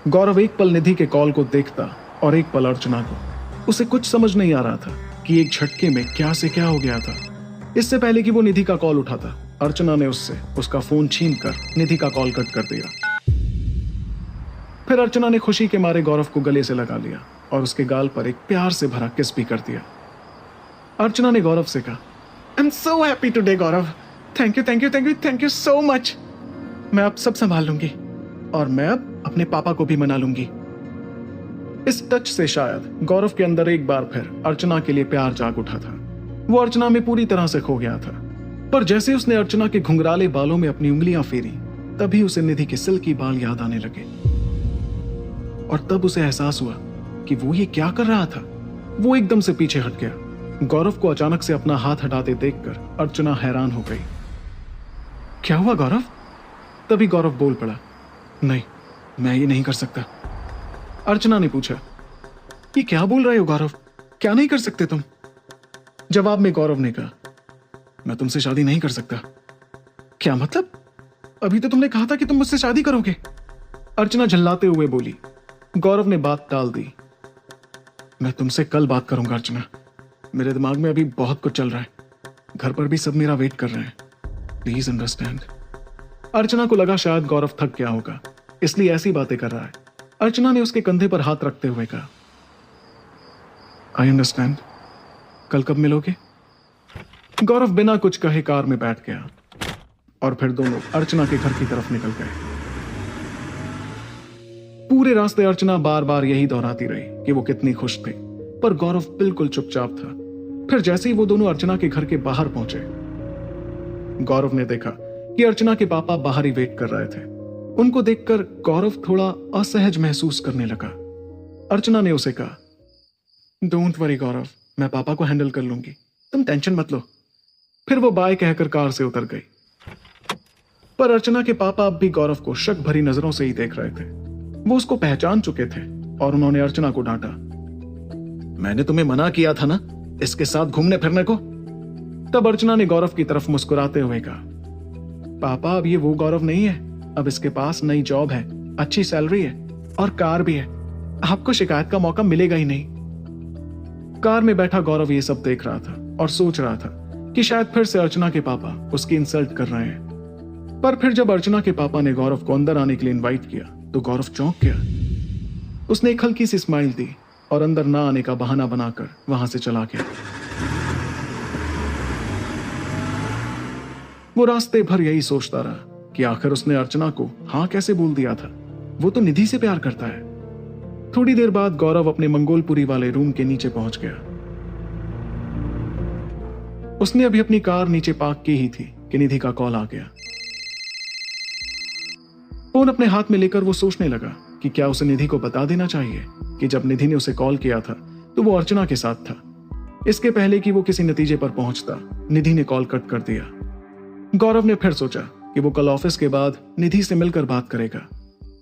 गौरव एक पल निधि के कॉल को देखता और एक पल अर्चना को। उसे कुछ समझ नहीं आ रहा था कि एक झटके में क्या से क्या हो गया था। इससे पहले कि वो निधि का कॉल उठाता, अर्चना ने उससे उसका फोन छीनकर निधि का कॉल कट कर दिया। फिर अर्चना ने खुशी के मारे गौरव को गले से लगा लिया और उसके गाल पर एक प्यार से भरा किस भी कर दिया। अर्चना ने गौरव से कहा, I am so happy today Gaurav, thank you thank you thank you thank you so much. मैं अब सब संभाल लूंगी और मैं अब अपने पापा को भी मना लूंगी। इस टच से शायद गौरव के अंदर एक बार फिर अर्चना के लिए प्यार जाग उठा था। वो अर्चना में पूरी तरह से खो गया था। पर जैसे उसने अर्चना के घुंघराले बालों में अपनी उंगलियां फेरी, तभी उसे निधि के सिल्की बाल याद आने लगे और तब उसे एहसास हुआ कि वो ये क्या कर रहा था। वो एकदम से पीछे हट गया। गौरव को अचानक से अपना हाथ हटाते देखकर अर्चना हैरान हो गई। क्या हुआ गौरव? तभी गौरव बोल पड़ा, नहीं मैं ये नहीं कर सकता। अर्चना ने पूछा, ये क्या बोल रहे हो गौरव, क्या नहीं कर सकते तुम? जवाब में गौरव ने कहा, मैं तुमसे शादी नहीं कर सकता। क्या मतलब? अभी तो तुमने कहा था कि तुम मुझसे शादी करोगे। अर्चना झल्लाते हुए बोली। गौरव ने बात टाल दी, मैं तुमसे कल बात करूंगा अर्चना, मेरे दिमाग में अभी बहुत कुछ चल रहा है, घर पर भी सब मेरा वेट कर रहे हैं, प्लीज अंडरस्टैंड। अर्चना को लगा शायद गौरव थक गया होगा, इसलिए ऐसी बातें कर रहा है। अर्चना ने उसके कंधे पर हाथ रखते हुए कहा, आई अंडरस्टैंड, कल कब मिलोगे? गौरव बिना कुछ कहे कार में बैठ गया और फिर दोनों अर्चना के घर की तरफ निकल गए। पूरे रास्ते अर्चना बार बार यही दोहराती रही कि वो कितनी खुश थी, पर गौरव बिल्कुल चुपचाप था। फिर जैसे ही वो दोनों अर्चना के घर के बाहर पहुंचे, गौरव ने देखा कि अर्चना के पापा बाहर ही वेट कर रहे थे। उनको देखकर गौरव थोड़ा असहज महसूस करने लगा। अर्चना ने उसे कहा, डोंट वरी गौरव, मैं पापा को हैंडल कर लूंगी, तुम टेंशन मत लो। फिर वो बाय कहकर कार से उतर गई। पर अर्चना के पापा अब भी गौरव को शक भरी नजरों से ही देख रहे थे। वो उसको पहचान चुके थे और उन्होंने अर्चना को डांटा, मैंने तुम्हें मना किया था ना इसके साथ घूमने फिरने को। तब अर्चना ने गौरव की तरफ मुस्कुराते हुए कहा, पापा अब ये वो गौरव नहीं है, अब इसके पास नई जॉब है, अच्छी सैलरी है और कार भी है, आपको शिकायत का मौका मिलेगा ही नहीं। कार में बैठा गौरव ये सब देख रहा था और सोच रहा था कि शायद फिर से अर्चना के पापा उसकी इंसल्ट कर रहे हैं। पर फिर जब अर्चना के पापा ने गौरव को अंदर आने के लिए इनवाइट किया तो गौरव चौंक गया। उसने एक हल्की सी स्माइल दी और अंदर ना आने का बहाना बनाकर वहां से चला गया। वो रास्ते भर यही सोचता रहा कि आखिर उसने अर्चना को हाँ कैसे बोल दिया था, वो तो निधि से प्यार करता है। थोड़ी देर बाद गौरव अपने मंगोलपुरी वाले रूम के नीचे पहुंच गया। उसने अभी अपनी कार नीचे पार्क की ही थी कि निधि का कॉल आ गया। फोन अपने हाथ में लेकर वो सोचने लगा कि क्या उसे निधि को बता देना चाहिए कि जब निधि ने उसे कॉल किया था तो वो अर्चना के साथ था। इसके पहले कि वो किसी नतीजे पर पहुंचता, निधि ने कॉल कट कर दिया। गौरव ने फिर सोचा कि वो कल ऑफिस के बाद निधि से मिलकर बात करेगा।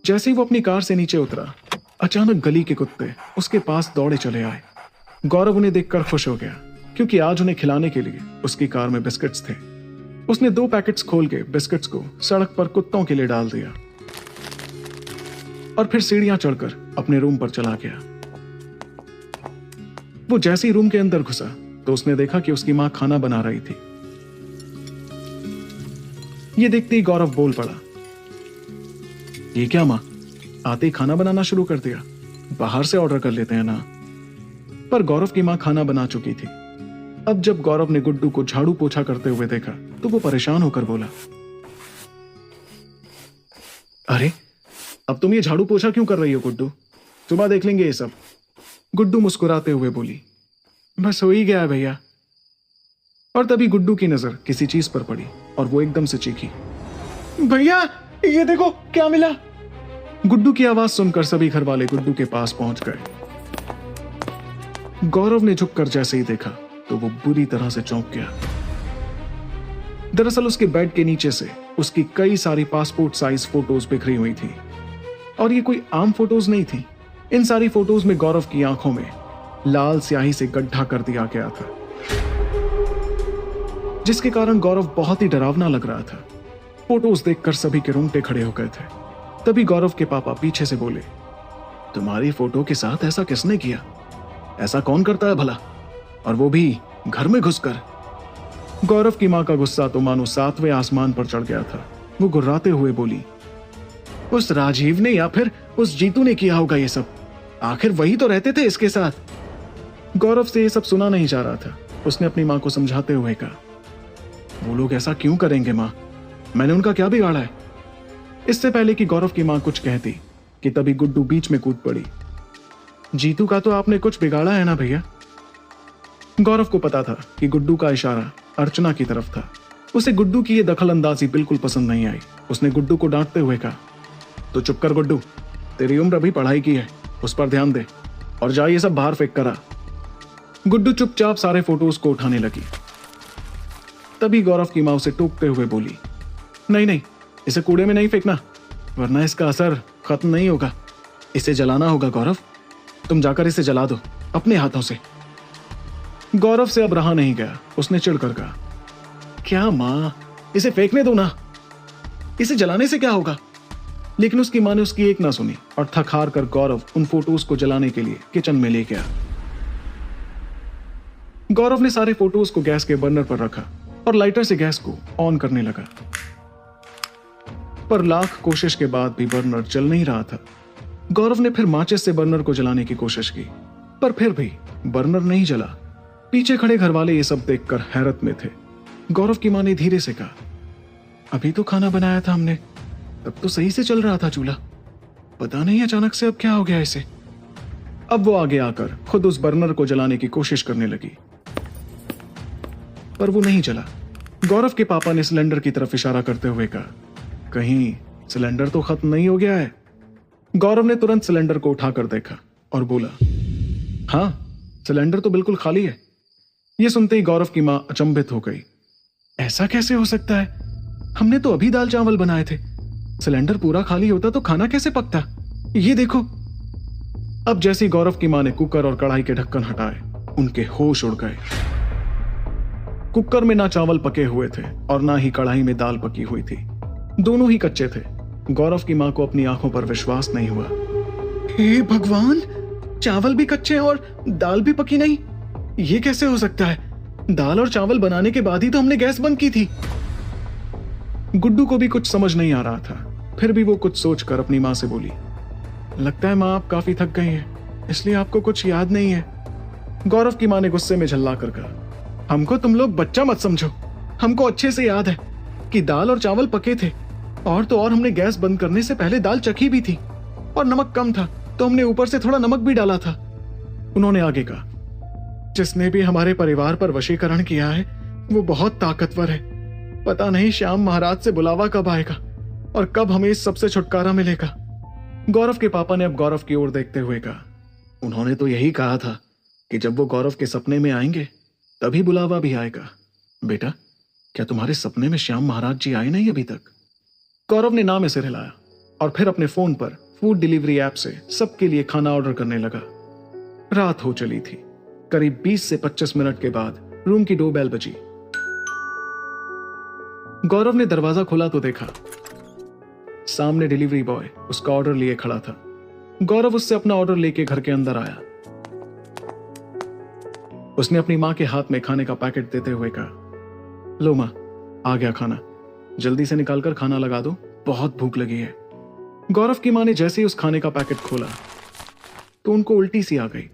जैसे ही वो अपनी कार से नीचे उतरा, अचानक गली के कुत्ते उसके पास दौड़े चले आए। गौरव उन्हें देखकर खुश हो गया क्योंकि आज उन्हें खिलाने के लिए उसकी कार में बिस्किट्स थे। उसने 2 पैकेट्स खोल के बिस्किट्स को सड़क पर कुत्तों के लिए डाल दिया और फिर सीढ़ियां चढ़कर अपने रूम पर चला गया। वो जैसे ही रूम के अंदर घुसा तो उसने देखा कि उसकी मां खाना बना रही थी। ये देखते ही गौरव बोल पड़ा, ये क्या मां, आते ही खाना बनाना शुरू कर दिया, बाहर से ऑर्डर कर लेते हैं ना। पर गौरव की मां खाना बना चुकी थी। अब जब गौरव ने गुड्डू को झाड़ू पोछा करते हुए देखा तो वो परेशान होकर बोला, अरे अब तुम ये झाड़ू पोछा क्यों कर रही हो गुड्डू, सुबह देख लेंगे ये सब। गुड्डू मुस्कुराते हुए बोली, बस हो ही गया है भैया। और तभी गुड्डू की नजर किसी चीज पर पड़ी और वो एकदम से चीखी, भैया ये देखो क्या मिला। गुड्डू की आवाज सुनकर सभी घर वाले गुड्डू के पास पहुंच गए। गौरव ने झुककर जैसे ही देखा तो वो बुरी तरह से चौंक गया। दरअसल उसके बेड के नीचे से उसकी कई सारी पासपोर्ट साइज फोटोज बिखरी हुई थी और ये कोई आम फोटोज नहीं थी। इन सारी फोटोज में गौरव की आंखों में लाल स्याही से गड्ढा कर दिया गया था, जिसके कारण गौरव बहुत ही डरावना लग रहा था। फोटोज देखकर सभी के रोंगटे खड़े हो गए थे। तभी गौरव के पापा पीछे से बोले, तुम्हारी फोटो के साथ ऐसा किसने किया? ऐसा कौन करता है भला, और वो भी घर में घुसकर? गौरव की मां का गुस्सा तो मानो 7वें आसमान पर चढ़ गया था। वो गुर्राते हुए बोली, उस राजीव ने या फिर उस जीतू ने किया होगा ये सब। आखिर वही तो रहते थे इसके साथ। गौरव से ये सब सुना नहीं जा रहा था। उसने अपनी मां को समझाते हुए कहा, वो लोग ऐसा क्यों करेंगे मां? मैंने उनका क्या बिगाड़ा है? इससे पहले कि गौरव की मां कुछ कहती कि तभी गुड्डू बीच में कूद पड़ी। जीतू का तो आपने कुछ बिगाड़ा है ना भैया? गौरव को पता था कि गुड्डू का इशारा अर्चना की तरफ था। उसे गुड्डू की यह दखल अंदाजी बिल्कुल पसंद नहीं आई। उसने गुड्डू को डांटते हुए कहा, तो चुप कर गुड्डू, तेरी उम्र अभी पढ़ाई की है, उस पर ध्यान दे और जा ये सब बाहर फेंक कर आ। गुड्डू चुपचाप सारे फोटोज को उठाने लगी। तभी गौरव की मां उसे टोकते हुए बोली, नहीं नहीं, इसे कूड़े में नहीं फेंकना, वरना इसका असर खत्म नहीं होगा। इसे जलाना होगा गौरव, तुम जाकर इसे जला दो अपने हाथों से। गौरव से अब रहा नहीं गया। उसने चिढ़कर कहा, क्या मां, इसे फेंकने दो ना, इसे जलाने से क्या होगा? लेकिन उसकी मां ने उसकी एक ना सुनी और थक हार कर गौरव उन फोटोज को जलाने के लिए किचन में ले गया। गौरव ने सारे फोटोज को गैस के बर्नर पर रखा और लाइटर से गैस को ऑन करने लगा, पर लाख कोशिश के बाद भी बर्नर जल नहीं रहा था। गौरव ने फिर माचिस से बर्नर को जलाने की कोशिश की, पर फिर भी बर्नर नहीं जला। पीछे खड़े घरवाले ये सब देखकर हैरत में थे। गौरव की मां ने धीरे से कहा, अभी तो खाना बनाया था हमने, तब तो सही से चल रहा था चूल्हा, पता नहीं अचानक से अब क्या हो गया इसे। अब वो आगे आकर खुद उस बर्नर को जलाने की कोशिश करने लगी, पर वो नहीं जला। गौरव के पापा ने सिलेंडर की तरफ इशारा करते हुए कहा, कहीं सिलेंडर तो खत्म नहीं हो गया है। गौरव ने तुरंत सिलेंडर को उठाकर देखा और बोला, हाँ, सिलेंडर तो बिल्कुल खाली है। यह सुनते ही गौरव की मां अचंभित हो गई। ऐसा कैसे हो सकता है? हमने तो अभी दाल चावल बनाए थे, सिलेंडर पूरा खाली होता तो खाना कैसे पकता? ये देखो। अब जैसे ही गौरव की मां ने कुकर और कढ़ाई के ढक्कन हटाए, उनके होश उड़ गए। कुकर में ना चावल पके हुए थे और ना ही कढ़ाई में दाल पकी हुई थी, दोनों ही कच्चे थे। गौरव की मां को अपनी आंखों पर विश्वास नहीं हुआ। हे भगवान, चावल भी कच्चे और दाल भी पकी नहीं, ये कैसे हो सकता है? दाल और चावल बनाने के बाद ही तो हमने गैस बंद की थी। गुड्डू को भी कुछ समझ नहीं आ रहा था, फिर भी वो कुछ सोचकर अपनी मां से बोली, लगता है मां आप काफी थक गई हैं, इसलिए आपको कुछ याद नहीं है। गौरव की मां ने गुस्से में झल्लाकर कहा, हमको तुम लोग बच्चा मत समझो, हमको अच्छे से याद है कि दाल और चावल पके थे, और तो और हमने गैस बंद करने से पहले दाल चखी भी थी और नमक कम था तो हमने ऊपर से थोड़ा नमक भी डाला था। उन्होंने आगे कहा, जिसने भी हमारे परिवार पर वशीकरण किया है वो बहुत ताकतवर है। पता नहीं श्याम महाराज से बुलावा कब आएगा और कब हमें इस सबसे छुटकारा मिलेगा। गौरव के पापा ने अब गौरव की ओर देखते हुए कहा, उन्होंने तो यही कहा था कि जब वो गौरव के सपने में आएंगे तभी बुलावा भी आएगा। बेटा, क्या तुम्हारे सपने में श्याम महाराज जी आए नहीं अभी तक? गौरव ने नाम से हिलाया और फिर अपने फोन पर फूड डिलीवरी ऐप से सबके लिए खाना ऑर्डर करने लगा। रात हो चली थी। करीब 20 से 25 मिनट के बाद रूम की डोरबेल बजी। गौरव ने दरवाजा खोला तो देखा सामने डिलीवरी बॉय उसका ऑर्डर लिए खड़ा था। गौरव उससे अपना ऑर्डर लेके घर के अंदर आया। उसने अपनी मां के हाथ में खाने का पैकेट देते हुए कहा, लो मां, आ गया खाना, जल्दी से निकालकर खाना लगा दो, बहुत भूख लगी है। गौरव की मां ने जैसे ही उस खाने का पैकेट खोला तो उनको उल्टी सी आ गई।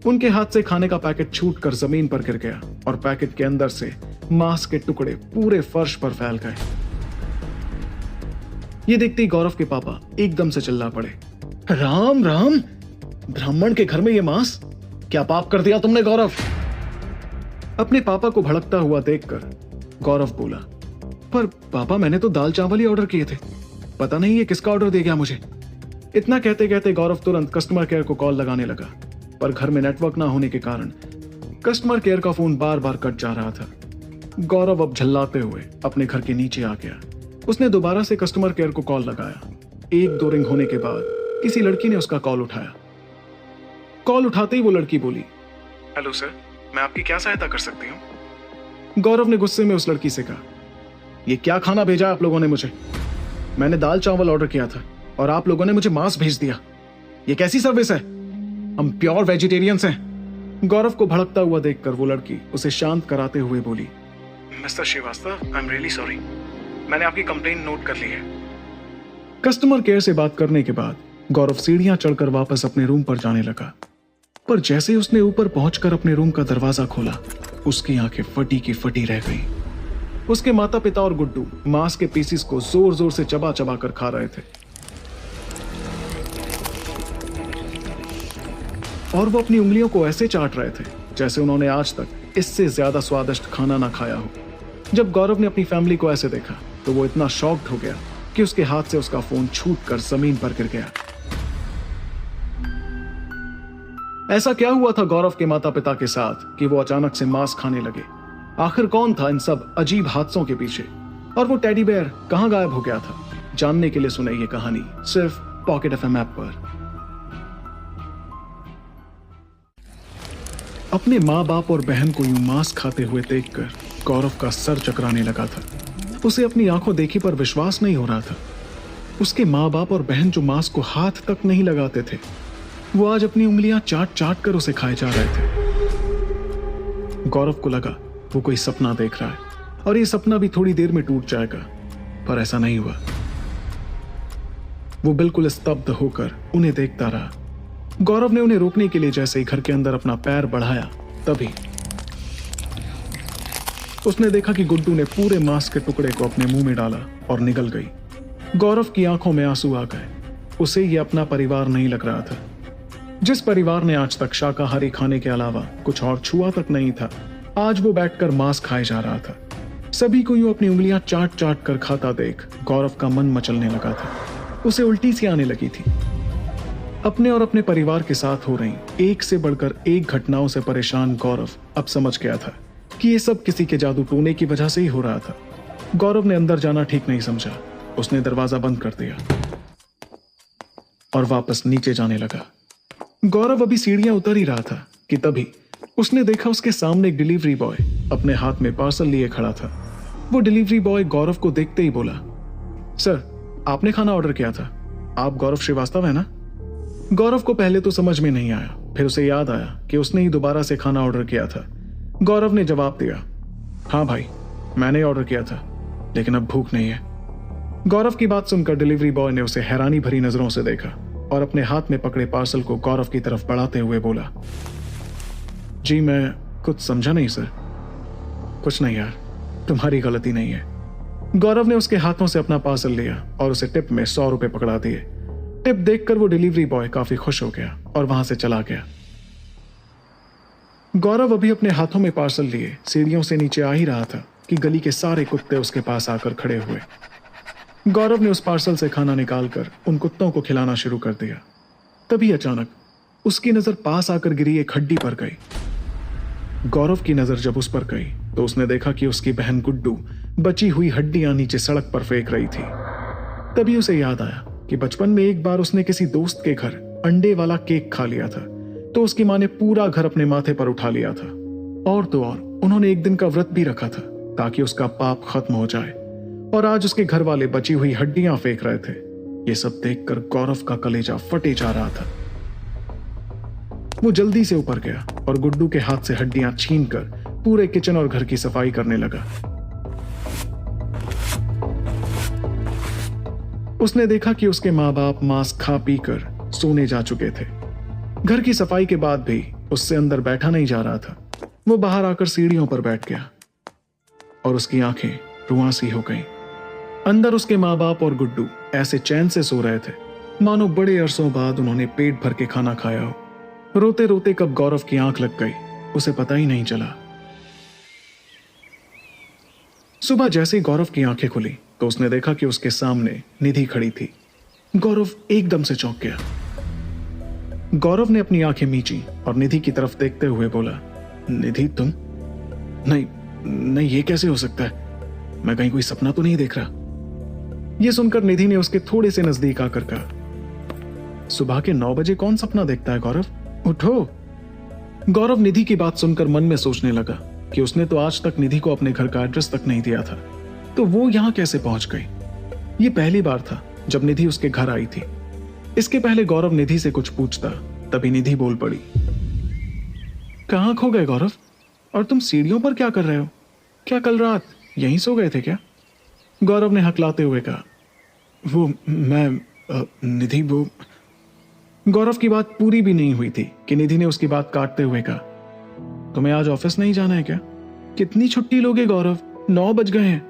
उनके हाथ से खाने का पैकेट छूटकर जमीन पर गिर गया और पैकेट के अंदर से मांस के टुकड़े पूरे फर्श पर फैल गए। ये देखते ही गौरव के पापा एकदम से चिल्ला पड़े, राम राम, ब्राह्मण के घर में ये मांस, क्या पाप कर दिया तुमने गौरव? अपने पापा को भड़कता हुआ देखकर गौरव बोला, पर पापा मैंने तो दाल चावल ही ऑर्डर किए थे, पता नहीं ये किसका ऑर्डर दे गया मुझे। इतना कहते कहते गौरव तुरंत कस्टमर केयर को कॉल लगाने लगा, पर घर में नेटवर्क ना होने के कारण कस्टमर केयर का फोन बार बार कट जा रहा था। गौरव अब झल्लाते हुए अपने घर के नीचे आ गया। उसने दोबारा से कस्टमर केयर को कॉल लगाया। 1-2 रिंग होने के बाद किसी लड़की ने उसका कॉल उठाया। कॉल उठाते ही वो लड़की बोली, हेलो सर, मैं आपकी क्या सहायता कर सकती हूँ? गौरव ने गुस्से में उस लड़की से कहा, ये क्या खाना भेजा आप लोगों ने मुझे? मैंने दाल चावल ऑर्डर किया था और आप लोगों ने मुझे मांस भेज दिया। ये कैसी सर्विस है? हम प्योर वेजिटेरियंस हैं। गौरव को भड़कता हुआ देखकर वो लड़की उसे शांत कराते हुए बोली, mister Srivastava, I am really sorry, मैंने आपकी कंप्लेंट नोट कर ली है। कस्टमर केयर से बात करने के बाद गौरव सीढ़ियां चढ़कर वापस अपने रूम पर जाने लगा, पर जैसे उसने ऊपर पहुंचकर अपने रूम का दरवाजा खोला, उसकी आंखें फटी की फटी रह गई। उसके माता पिता और गुड्डू मांस के पीसीस को जोर जोर से चबा चबा कर खा रहे थे और वो अपनी उंगलियों को ऐसे चाट रहे थे जैसे उन्होंने आज तक इससे ज्यादा स्वादिष्ट खाना ना खाया हो। जब गौरव ने अपनी फैमिली को ऐसे देखा तो वो इतना शॉक्ड हो गया कि उसके हाथ से उसका फोन छूटकर जमीन पर गिर गया। ऐसा क्या हुआ था गौरव के माता पिता के साथ कि वो अचानक से मांस खाने लगे? आखिर कौन था इन सब अजीब हादसों के पीछे, और वो टेडी बेयर कहां गायब हो गया था? जानने के लिए सुने ये कहानी सिर्फ पॉकेट एफएम ऐप पर। अपने माँ बाप और बहन को यूं मांस खाते हुए देखकर गौरव का सर चकराने लगा था। उसे अपनी आंखों देखी पर विश्वास नहीं हो रहा था। उसके माँ बाप और बहन जो मांस को हाथ तक नहीं लगाते थे, वो आज अपनी उंगलियां चाट चाट कर उसे खाए जा रहे थे। गौरव को लगा वो कोई सपना देख रहा है और ये सपना भी थोड़ी देर में टूट जाएगा, पर ऐसा नहीं हुआ। वो बिल्कुल स्तब्ध होकर उन्हें देखता रहा। गौरव ने उन्हें रोकने के लिए जैसे ही घर के अंदर अपना पैर बढ़ाया, तभी उसने देखा कि गुड्डू ने पूरे मांस के टुकड़े को अपने मुंह में डाला और निगल गई। गौरव की आंखों में आंसू आ गए। उसे ये अपना परिवार नहीं लग रहा था। जिस परिवार ने आज तक शाकाहारी खाने के अलावा कुछ और छुआ तक नहीं था, आज वो बैठकर मांस खाए जा रहा था। सभी को यूं अपनी उंगलियां चाट चाट कर खाता देख गौरव का मन मचलने लगा था। उसे उल्टी सी आने लगी थी। अपने और अपने परिवार के साथ हो रही एक से बढ़कर एक घटनाओं से परेशान गौरव अब समझ गया था कि ये सब किसी के जादू टोने की वजह से ही हो रहा था। गौरव ने अंदर जाना ठीक नहीं समझा। उसने दरवाजा बंद कर दिया और वापस नीचे जाने लगा। गौरव अभी सीढ़ियां उतर ही रहा था कि तभी उसने देखा उसके सामने एक डिलीवरी बॉय अपने हाथ में पार्सल लिए खड़ा था। वो डिलीवरी बॉय गौरव को देखते ही बोला, सर, आपने खाना ऑर्डर किया था, आप गौरव श्रीवास्तव है ना? गौरव को पहले तो समझ में नहीं आया, फिर उसे याद आया कि उसने ही दोबारा से खाना ऑर्डर किया था। गौरव ने जवाब दिया, हाँ भाई, मैंने ऑर्डर किया था, लेकिन अब भूख नहीं है। गौरव की बात सुनकर डिलीवरी बॉय ने उसे हैरानी भरी नजरों से देखा और अपने हाथ में पकड़े पार्सल को गौरव की तरफ बढ़ाते हुए बोला, जी मैं कुछ समझा नहीं सर। कुछ नहीं यार, तुम्हारी गलती नहीं है। गौरव ने उसके हाथों से अपना पार्सल लिया और उसे टिप में 100 रुपए पकड़ा दिए। टिप देखकर वो डिलीवरी बॉय काफी खुश हो गया और वहां से चला गया। गौरव अभी अपने हाथों में पार्सल लिए सीढ़ियों से नीचे आ ही रहा था कि गली के सारे कुत्ते उसके पास आकर खड़े हुए। गौरव ने उस पार्सल से खाना निकालकर उन कुत्तों को खिलाना शुरू कर दिया। तभी अचानक उसकी नजर पास आकर गिरी एक हड्डी पर गई। गौरव की नजर जब उस पर गई तो उसने देखा कि उसकी बहन गुड्डू बची हुई हड्डियां नीचे सड़क पर फेंक रही थी। तभी उसे याद आया कि बचपन में एक बार उसने किसी दोस्त के घर अंडे वाला केक खा लिया था, तो उसकी माँ ने पूरा घर अपने माथे पर उठा लिया था। और तो और उन्होंने एक दिन का व्रत भी रखा था ताकि उसका पाप खत्म हो जाए, और आज उसके घर वाले बची हुई हड्डियां फेंक रहे थे। ये सब देखकर गौरव का कलेजा फटे जा रहा था। वो जल्दी से ऊपर गया और गुड्डू के हाथ से हड्डियां छीनकर पूरे किचन और घर की सफाई करने लगा। उसने देखा कि उसके माँ बाप मांस खा पी कर सोने जा चुके थे। घर की सफाई के बाद भी उससे अंदर बैठा नहीं जा रहा था। वो बाहर आकर सीढ़ियों पर बैठ गया और उसकी आंखें रुआंसी हो गईं। अंदर उसके माँ बाप और गुड्डू ऐसे चैन से सो रहे थे मानो बड़े अरसों बाद उन्होंने पेट भर के खाना खाया हो। रोते रोते कब गौरव की आंख लग गई उसे पता ही नहीं चला। सुबह जैसे ही गौरव की आंखें खुली तो उसने देखा कि उसके सामने निधि खड़ी थी। गौरव एकदम से चौंक गया। गौरव ने अपनी आंखें मींची और निधि की तरफ देखते हुए बोला, निधि तुम? नहीं नहीं, ये कैसे हो सकता है? मैं कहीं कोई सपना तो नहीं देख रहा। यह सुनकर निधि ने उसके थोड़े से नजदीक आकर कहा, सुबह के 9 बजे कौन सपना देखता है गौरव? उठो। गौरव निधि की बात सुनकर मन में सोचने लगा कि उसने तो आज तक निधि को अपने घर का एड्रेस तक नहीं दिया था, तो वो यहां कैसे पहुंच गई? ये पहली बार था जब निधि उसके घर आई थी। इसके पहले गौरव निधि से कुछ पूछता, तभी निधि बोल पड़ी, कहाँ खो गए गौरव? और तुम सीढ़ियों पर क्या कर रहे हो? क्या कल रात यहीं सो गए थे क्या? गौरव ने हकलाते हुए कहा, वो निधि वो। गौरव की बात पूरी भी नहीं हुई थी कि निधि ने उसकी बात काटते हुए कहा, तुम्हें आज ऑफिस नहीं जाना है क्या? कितनी छुट्टी लोगे गौरव? 9 बज गए हैं।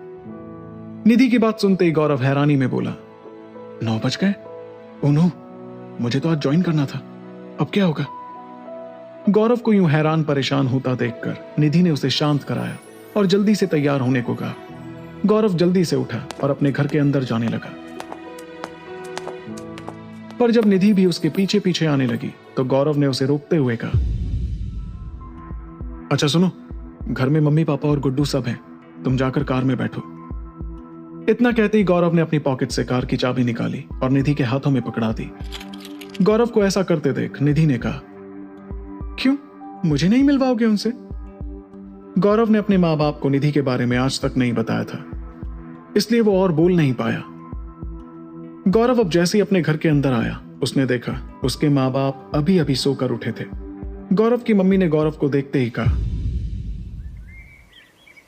निधि की बात सुनते ही गौरव हैरानी में बोला, 9 बज गए? ओह नो, मुझे तो आज ज्वाइन करना था, अब क्या होगा? गौरव को यूं हैरान परेशान होता देखकर निधि ने उसे शांत कराया और जल्दी से तैयार होने को कहा। गौरव जल्दी से उठा और अपने घर के अंदर जाने लगा। पर जब निधि भी उसके पीछे पीछे आने लगी तो गौरव ने उसे रोकते हुए कहा, अच्छा सुनो, घर में मम्मी पापा और गुड्डू सब हैं, तुम जाकर कार में बैठो। इतना कहते ही गौरव ने अपनी पॉकेट से कार की चाबी निकाली और निधि के हाथों में पकड़ा दी। गौरव को ऐसा करते देख निधि ने कहा, क्यों, मुझे नहीं मिलवाओगे उनसे? गौरव ने अपने मां बाप को निधि के बारे में आज तक नहीं बताया था, इसलिए वो और बोल नहीं पाया। गौरव अब जैसे ही अपने घर के अंदर आया, उसने देखा उसके मां बाप अभी अभी सोकर उठे थे। गौरव की मम्मी ने गौरव को देखते ही कहा,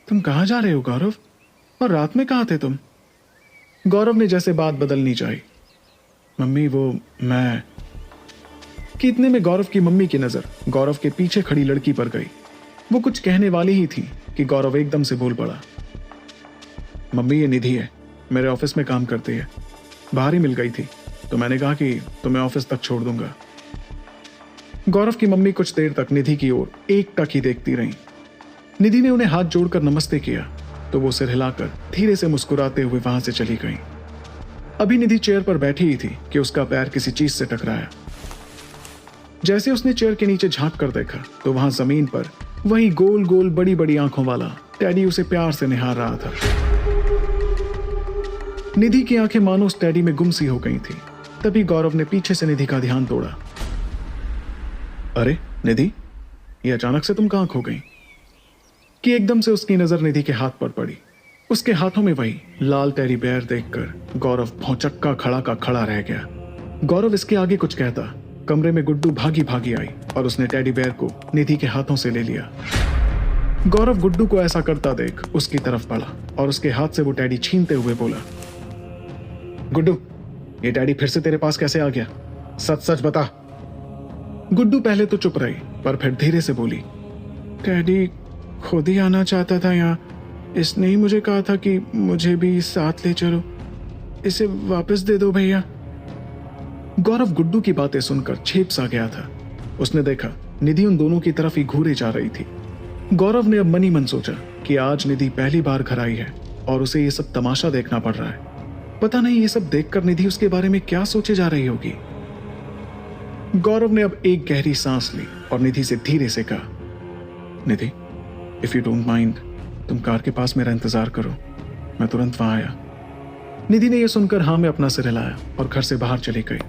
तुम कहां जा रहे हो गौरव? और रात में कहां थे तुम? गौरव ने जैसे बात बदलनी चाहिए, मम्मी वो मैं। कि इतने में गौरव की मम्मी की नजर गौरव के पीछे खड़ी लड़की पर गई। वो कुछ कहने वाली ही थी कि गौरव एकदम से बोल पड़ा, मम्मी ये निधि है, मेरे ऑफिस में काम करती है, बाहर ही मिल गई थी तो मैंने कहा कि तुम्हें ऑफिस तक छोड़ दूंगा। गौरव की मम्मी कुछ देर तक निधि की ओर एक टक ही देखती रही। निधि ने उन्हें हाथ जोड़कर नमस्ते किया तो वो सिर हिलाकर धीरे से मुस्कुराते हुए वहां से चली गई। अभी निधि चेयर पर बैठी ही थी कि उसका पैर किसी चीज से टकराया। जैसे उसने चेयर के नीचे झांक कर देखा तो वहां जमीन पर वही गोल गोल बड़ी बड़ी आंखों वाला टेडी उसे प्यार से निहार रहा था। निधि की आंखें मानो उस टेडी में गुम सी हो गई थी। तभी गौरव ने पीछे से निधि का ध्यान तोड़ा। अरे निधि, ये अचानक से तुम कहां खो गई? कि एकदम से उसकी नजर निधि के हाथ पर पड़ी। उसके हाथों में वही लाल टेडी बेयर देखकर गौरव भौचक्का खड़ा का खड़ा रह गया। गौरव इसके आगे कुछ कहता, कमरे में गुड्डू भागी भागी आई और उसने टेडी बेयर को निधि के हाथों से ले लिया। गौरव गुड्डू को ऐसा करता देख उसकी तरफ बढ़ा और उसके हाथ से वो टेडी छीनते हुए बोला, गुड्डू, ये टेडी फिर से तेरे पास कैसे आ गया? सच सच बता। गुड्डू पहले तो चुप रही पर फिर धीरे से बोली, टेडी खुद ही आना चाहता था यहाँ, इसने ही मुझे कहा था कि मुझे भी साथ ले चलो, इसे वापस दे दो भैया। गौरव गुड्डू की बातें सुनकर छेप सा गया था। उसने देखा निधि उन दोनों की तरफ ही घूरे जा रही थी। गौरव ने अब मन ही मन सोचा कि आज निधि पहली बार घर आई है और उसे ये सब तमाशा देखना पड़ रहा है। पता नहीं ये सब देखकर निधि उसके बारे में क्या सोचे जा रही होगी। गौरव ने अब एक गहरी सांस ली और निधि से धीरे से कहा, निधि, इफ यू डोंट माइंड, तुम कार के पास मेरा इंतजार करो, मैं तुरंत वहां आया। निधि ने यह सुनकर हाँ में अपना सिर हिलाया और घर से बाहर चली गई।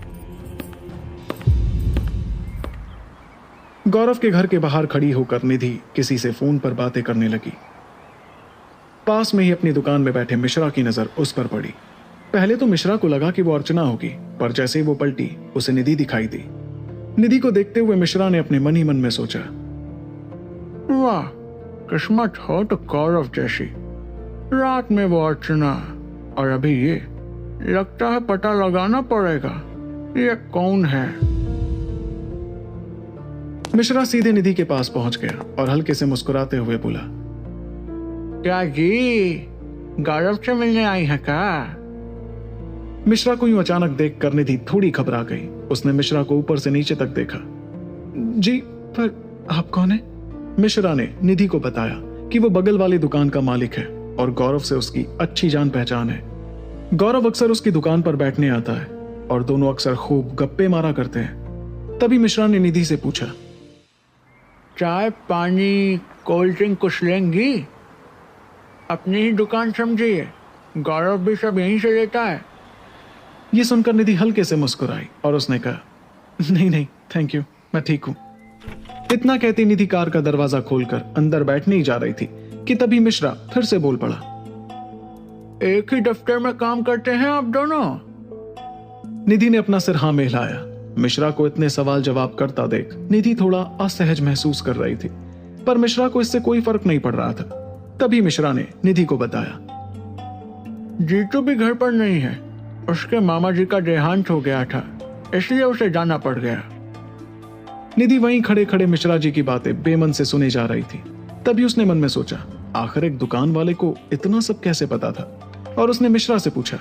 गौरव के घर के बाहर खड़ी होकर निधि किसी से फोन पर बातें करने लगी। पास में ही अपनी दुकान में बैठे मिश्रा की नजर उस पर पड़ी। पहले तो मिश्रा को लगा कि वो अर्चना होगी, पर जैसे ही वो पलटी उसे निधि दिखाई दी। निधि को देखते हुए मिश्रा ने अपने मन ही मन में सोचा, वाह, किस्मत हो तो गौरव जैसी। रात में वो अर्चना और अभी ये, लगता है पता लगाना पड़ेगा ये कौन है। मिश्रा सीधे निधि के पास पहुंच गया और हल्के से मुस्कुराते हुए बोला, क्या जी, गौरव से मिलने आई है क्या? मिश्रा को यूं अचानक देखकर निधि थोड़ी घबरा गई। उसने मिश्रा को ऊपर से नीचे तक देखा। जी, पर आप कौन है? मिश्रा ने निधि को बताया कि वो बगल वाली दुकान का मालिक है और गौरव से उसकी अच्छी जान पहचान है। गौरव अक्सर उसकी दुकान पर बैठने आता है और दोनों अक्सर खूब गप्पे मारा करते हैं। तभी मिश्रा ने निधि से पूछा, चाय पानी कोल्ड ड्रिंक कुछ लेंगी? अपनी ही दुकान समझिए, गौरव भी सब यहीं से लेता है। ये सुनकर निधि हल्के से मुस्कुराई और उसने कहा, नहीं नहीं थैंक यू, मैं ठीक हूं। इतना कहती निधि कार का दरवाजा खोलकर अंदर बैठने ही जा रही थी कि तभी मिश्रा फिर से बोल पड़ा, एक ही दफ्तर में काम करते हैं आप दोनों? निधि ने अपना सिर हाँ में हिलाया। मिश्रा को इतने सवाल जवाब करता देख निधि थोड़ा असहज महसूस कर रही थी, पर मिश्रा को इससे कोई फर्क नहीं पड़ रहा था। तभी मिश्रा ने निधि को बताया, जीतू भी घर पर नहीं है, उसके मामा जी का देहांत हो गया था, इसलिए उसे जाना पड़ गया। निधि वहीं खड़े खड़े मिश्रा जी की बातें बेमन से सुने जा रही थी। तभी उसने मन में सोचा, आखिर एक दुकान वाले को इतना सब कैसे पता था, और उसने मिश्रा से पूछा,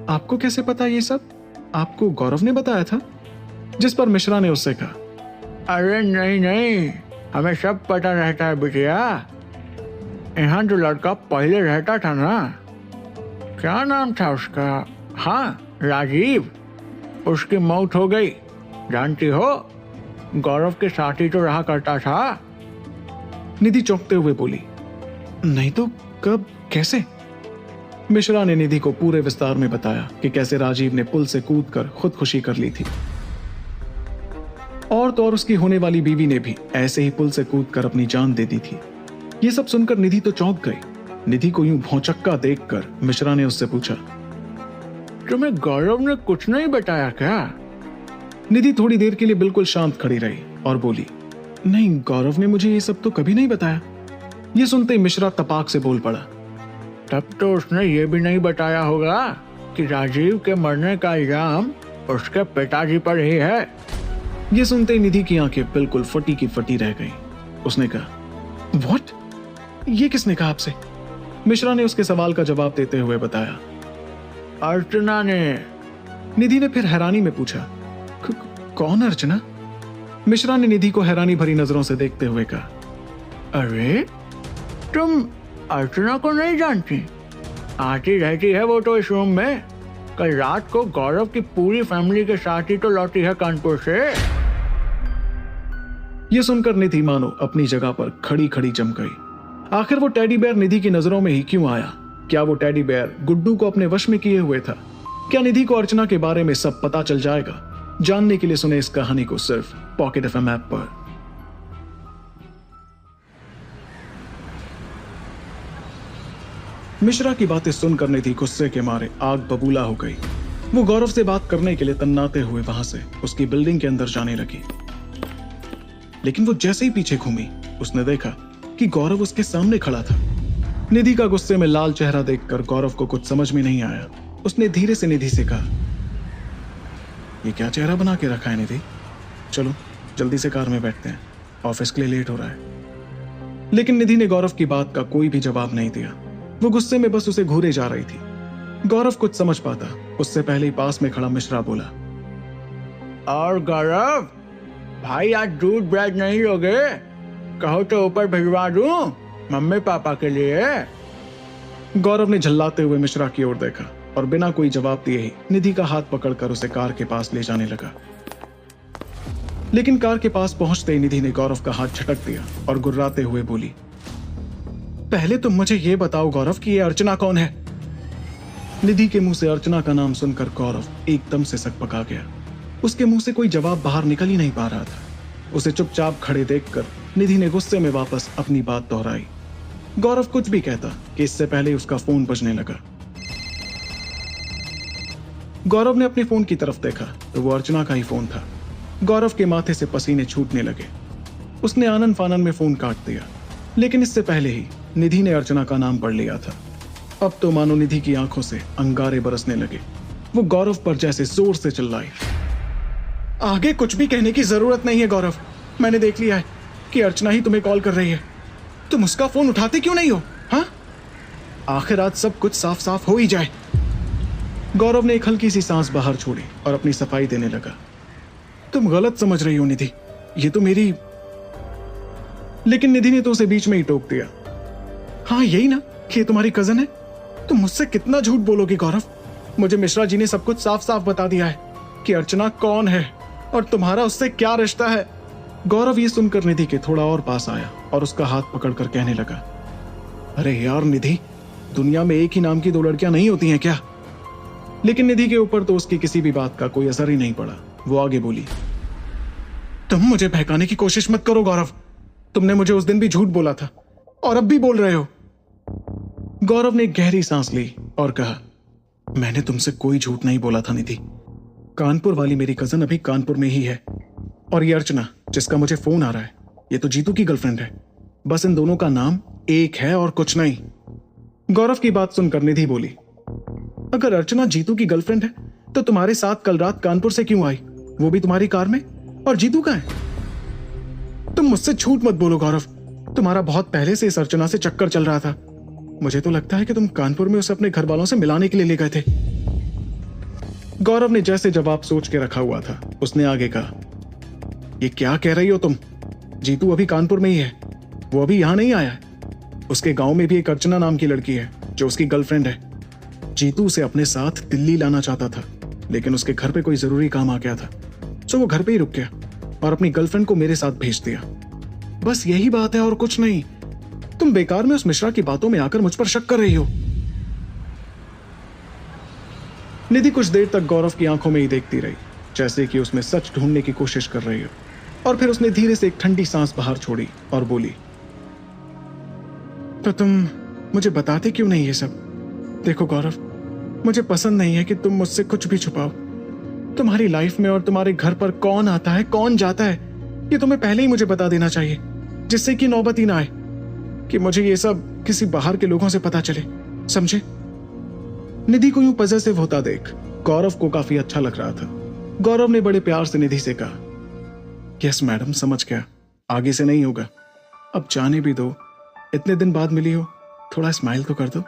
आपको कैसे पता ये सब? आपको गौरव ने बताया था? जिस पर मिश्रा ने उससे कहा, अरे नहीं नहीं, हमें सब पता रहता है बिटिया। यहाँ जो लड़का पहले रहता था ना, क्या नाम था उसका? हाँ, राजीव। उसकी मौत हो गई, जानती हो? गौरव के साथ ही तो रहा करता था। निधि चौंकते हुए बोली, नहीं तो कब, कैसे? मिश्रा ने निधि को पूरे विस्तार में बताया कि कैसे राजीव ने पुल से कूदकर खुदकुशी कर ली थी, और तो और उसकी होने वाली बीवी ने भी ऐसे ही पुल से कूदकर अपनी जान दे दी थी। ये सब सुनकर निधि तो चौंक गई। निधि को यूं भौचक्का देखकर मिश्रा ने उससे पूछा, तुम्हें गौरव ने कुछ नहीं बताया क्या? निधि थोड़ी देर के लिए बिल्कुल शांत खड़ी रही और बोली, नहीं, गौरव ने मुझे ये सब तो कभी नहीं बताया। ये सुनते ही मिश्रा तपाक से बोल पड़ा, तब तो उसने ये भी नहीं बताया होगा कि राजीव के मरने का इल्जाम उसके पिताजी पर ही है। ये सुनते ही निधि की आंखें बिल्कुल फटी की फटी रह गईं। उसने कहा, व्हाट? ये किसने कहा आपसे? मिश्रा ने उसके सवाल का जवाब देते हुए बताया, अर्चना ने। निधि ने फिर हैरानी में पूछा, कौन अर्चना? मिश्रा ने निधि को हैरानी भरी नजरों से देखते हुए कहा, अरे तुम अर्चना को नहीं जानती? आती रहती है वो तो इस रूम में। कल रात को गौरव की पूरी फैमिली के साथ ही तो लौटी है कानपुर से। ये सुनकर निधि मानो अपनी जगह पर खड़ी खड़ी जम गई। आखिर वो टेडी बेयर निधि की नजरों में ही क्यों आया? क्या वो टेडी बेयर गुड्डू को अपने वश में किए हुए था? क्या निधि को अर्चना के बारे में सब पता चल जाएगा? जानने के लिए सुने इस कहानी को सिर्फ पॉकेट एफएम ऐप पर। मिश्रा की बातें सुनकर निधि गुस्से के मारे आग बबूला हो गई। वो गौरव से बात करने के लिए तन्नाते हुए वहां से उसकी बिल्डिंग के अंदर जाने लगी। लेकिन वो जैसे ही पीछे घूमी, उसने देखा कि गौरव उसके सामने खड़ा था। निधि का गुस्से में लाल चेहरा देखकर गौरव को कुछ समझ में नहीं आया। उसने धीरे से निधि से कहा, ये क्या चेहरा बना के रखा है निधि? चलो जल्दी से कार में बैठते हैं, ऑफिस के लिए लेट हो रहा है। लेकिन निधि ने गौरव की बात का कोई भी जवाब नहीं दिया। वो गुस्से में बस उसे घूरे जा रही थी। गौरव कुछ समझ पाता उससे पहले ही पास में खड़ा मिश्रा बोला, और गौरव भाई, आज दूध ब्रेड नहीं लोगे? कहो तो ऊपर भिजवा दूं मम्मी पापा के लिए। गौरव ने झल्लाते हुए मिश्रा की ओर देखा और बिना कोई जवाब दिए ही निधि का हाथ पकड़कर उसे कार के पास ले जाने लगा। लेकिन कार के पास पहुंचते ही निधि ने गौरव का हाथ झटक दिया और गुर्राते हुए बोली, पहले तुम मुझे ये बताओ गौरव कि ये अर्चना कौन है? निधि के मुंह से अर्चना का नाम सुनकर गौरव एकदम से सकपका गया। उसके मुंह से कोई जवाब बाहर निकल ही नहीं पा रहा था। उसे चुपचाप खड़े देखकर निधि ने गुस्से में वापस अपनी बात दोहराई। गौरव कुछ भी कहता कि इससे पहले उसका फोन बजने लगा। गौरव ने अपने फोन की तरफ देखा तो वो अर्चना का ही फोन था। गौरव के माथे से पसीने छूटने लगे। उसने आनन फानन में फोन काट दिया, लेकिन इससे पहले ही निधि ने अर्चना का नाम पढ़ लिया था। अब तो मानो निधि की आंखों से अंगारे बरसने लगे। वो गौरव पर जैसे जोर से चिल्लाई, आगे कुछ भी कहने की जरूरत नहीं है गौरव, मैंने देख लिया है कि अर्चना ही तुम्हें कॉल कर रही है। तुम उसका फोन उठाते क्यों नहीं हो? हाँ, आखिर आज सब कुछ साफ साफ हो ही जाए। गौरव ने एक हल्की सी सांस बाहर छोड़ी और अपनी सफाई देने लगा। तुम गलत समझ रही हो निधि, ये तो मेरी। लेकिन निधि ने तो उसे बीच में ही टोक दिया। हाँ यही ना कि तुम्हारी कजन है? तुम मुझसे कितना झूठ बोलोगे गौरव? मुझे मिश्रा जी ने सब कुछ साफ साफ बता दिया है कि अर्चना कौन है और तुम्हारा उससे क्या रिश्ता है। गौरव ये सुनकर निधि के थोड़ा और पास आया और उसका हाथ पकड़कर कहने लगा, अरे यार निधि, दुनिया में एक ही नाम की दो लड़कियां नहीं होती हैं क्या? लेकिन निधि के ऊपर तो उसकी किसी भी बात का कोई असर ही नहीं पड़ा। वो आगे बोली, तुम मुझे बहकाने की कोशिश मत करो गौरव। तुमने मुझे उस दिन भी झूठ बोला था और अब भी बोल रहे हो। गौरव ने एक गहरी सांस ली और कहा, मैंने तुमसे कोई झूठ नहीं बोला था निधि। कानपुर वाली मेरी कजन अभी कानपुर में ही है, और ये अर्चना जिसका मुझे फोन आ रहा है, ये तो जीतू की गर्लफ्रेंड है। बस इन दोनों का नाम एक है और कुछ नहीं। गौरव की बात सुनकर निधि बोली, अगर अर्चना जीतू की गर्लफ्रेंड है तो तुम्हारे साथ कल रात कानपुर से क्यों आई, वो भी तुम्हारी कार में? और जीतू कहाँ है? तुम मुझसे झूठ मत बोलो गौरव, तुम्हारा बहुत पहले से इस अर्चना से चक्कर चल रहा था। मुझे तो लगता है कि तुम कानपुर में उसे अपने घर वालों से मिलाने के लिए ले गए थे। गौरव ने जैसे जवाब सोच के रखा हुआ था, उसने आगे कहा, ये क्या कह रही हो तुम? जीतू अभी कानपुर में ही है, वो अभी यहां नहीं आया है। उसके गांव में भी एक अर्चना नाम की लड़की है जो उसकी गर्लफ्रेंड है। जीतू उसे अपने साथ दिल्ली लाना चाहता था, लेकिन उसके घर पे कोई जरूरी काम आ गया था, तो वो घर पे ही रुक गया और अपनी गर्लफ्रेंड को मेरे साथ भेज दिया। बस यही बात है और कुछ नहीं। तुम बेकार में उस मिश्रा की बातों में आकर मुझ पर शक कर रही हो। निधि कुछ देर तक गौरव की आंखों में ही देखती रही, जैसे कि उसमें सच ढूंढने की कोशिश कर रही हो, और फिर उसने धीरे से एक ठंडी सांस बाहर छोड़ी और बोली, तो तुम मुझे बताते क्यों नहीं ये सब? देखो गौरव, मुझे पसंद नहीं है कि तुम मुझसे कुछ भी छुपाओ। तुम्हारी लाइफ में और तुम्हारे घर पर कौन आता है कौन जाता है, ये तुम्हें पहले ही मुझे बता देना चाहिए, जिससे कि नौबत ही ना आए कि मुझे ये सब किसी बाहर के लोगों से पता चले, समझे? निधि को यूं पॉजिटिव होता देख गौरव को काफी अच्छा लग रहा था। गौरव ने बड़े प्यार से निधि से कहा, यस मैडम, समझ गया, आगे से नहीं होगा। अब जाने भी दो, इतने दिन बाद मिली हो, थोड़ा स्माइल तो कर दो।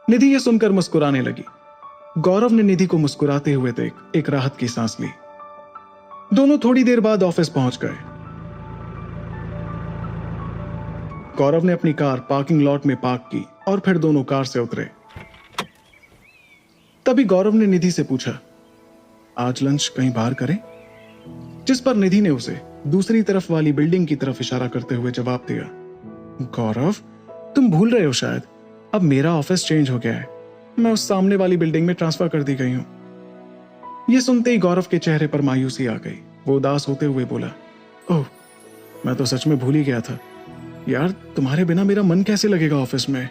निधि ये सुनकर मुस्कुराने लगी। गौरव ने निधि को मुस्कुराते हुए देख एक राहत की सांस ली। दोनों थोड़ी देर बाद ऑफिस पहुंच गए। गौरव ने अपनी कार पार्किंग लॉट में पार्क की और फिर दोनों कार से उतरे। तभी गौरव ने निधि से पूछा, आज लंच कहीं बाहर करें? जिस पर निधि ने उसे दूसरी तरफ वाली बिल्डिंग की तरफ इशारा करते हुए जवाब दिया, गौरव, तुम भूल रहे हो शायद, अब मेरा ऑफिस चेंज हो गया है, मैं उस सामने वाली बिल्डिंग में ट्रांसफर कर दी गई हूं। यह सुनते ही गौरव के चेहरे पर मायूसी आ गई। वो उदास होते हुए बोला, ओह, मैं तो सच में भूल ही गया था यार, तुम्हारे बिना मेरा मन कैसे लगेगा ऑफिस में?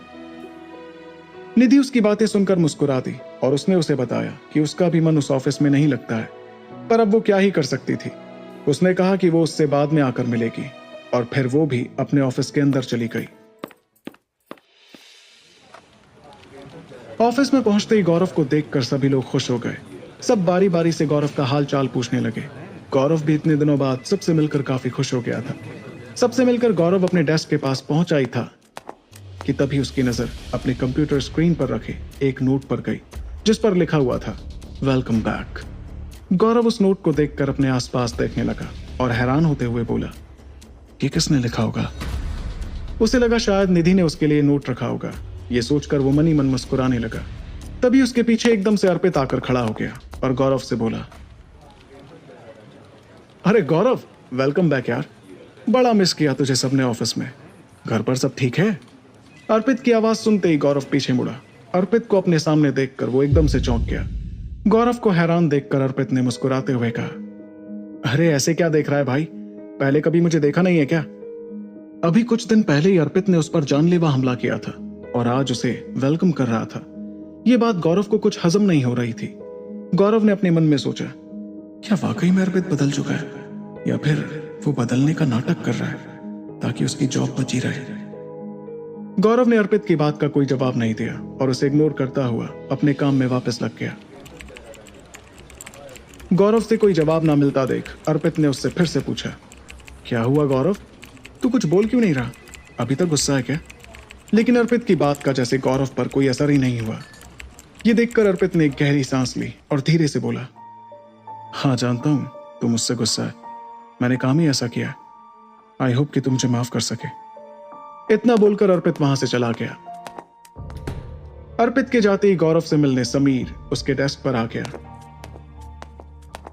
निधि उसकी बातें सुनकर मुस्कुरा दी और उसने उसे बताया कि उसका भी मन उस ऑफिस में नहीं लगता है, पर अब वो क्या ही कर सकती थी। उसने कहा कि वो उससे बाद में आकर मिलेगी और फिर वो भी अपने ऑफिस के अंदर चली गई। ऑफिस में पहुंचते ही गौरव को देखकर सभी लोग खुश हो गए। सब बारी बारी से गौरव का हाल चाल पूछने लगे। गौरव भी इतने दिनों बाद सबसे मिलकर काफी खुश हो गया था। सबसे मिलकर गौरव अपने डेस्क के पास पहुंचा ही था कि तभी उसकी नजर अपने कंप्यूटर स्क्रीन पर रखे एक नोट पर गई, जिस पर लिखा हुआ था, वेलकम बैक। गौरव उस नोट को देखकर अपने आसपास देखने लगा और हैरान होते हुए बोला, ये किसने लिखा होगा? उसे लगा शायद निधि ने उसके लिए नोट रखा होगा। ये सोचकर वो मन ही मन मुस्कुराने लगा। तभी उसके पीछे एकदम से अर्पित आकर खड़ा हो गया और गौरव से बोला, अरे गौरव, वेलकम बैक यार, बड़ा मिस किया तुझे सबने ऑफिस में। घर पर सब ठीक है? अर्पित की आवाज सुनते ही गौरव पीछे मुड़ा। अर्पित को अपने सामने देखकर वो एकदम से चौंक गया। गौरव को हैरान देखकर अर्पित ने मुस्कुराते हुए कहा, अरे ऐसे क्या देख रहा है भाई, पहले कभी मुझे देखा नहीं है क्या? अभी कुछ दिन पहले ही अर्पित ने उस पर जानलेवा हमला किया था और आज उसे वेलकम कर रहा था। यह बात गौरव को कुछ हजम नहीं हो रही थी। गौरव ने अपने मन में सोचा, क्या वाकई में अर्पित बदल चुका है या फिर वो बदलने का नाटक कर रहा है ताकि उसकी जॉब बची रहे? गौरव ने अर्पित की बात का कोई जवाब नहीं दिया और उसे इग्नोर करता हुआ अपने काम में वापस लग गया। गौरव से कोई जवाब ना मिलता देख अर्पित ने उससे फिर से पूछा, क्या हुआ गौरव, तू कुछ बोल क्यों नहीं रहा? अभी तक गुस्सा है क्या? लेकिन अर्पित की बात का जैसे गौरव पर कोई असर ही नहीं हुआ। यह देखकर अर्पित ने एक गहरी सांस ली और धीरे से बोला, हाँ जानता हूं तू मुझसे गुस्सा है, मैंने काम ही ऐसा किया। आई होप कि तुम मुझे माफ कर सके। इतना बोलकर अर्पित वहां से चला गया। अर्पित के जाते ही गौरव से मिलने समीर उसके डेस्क पर आ गया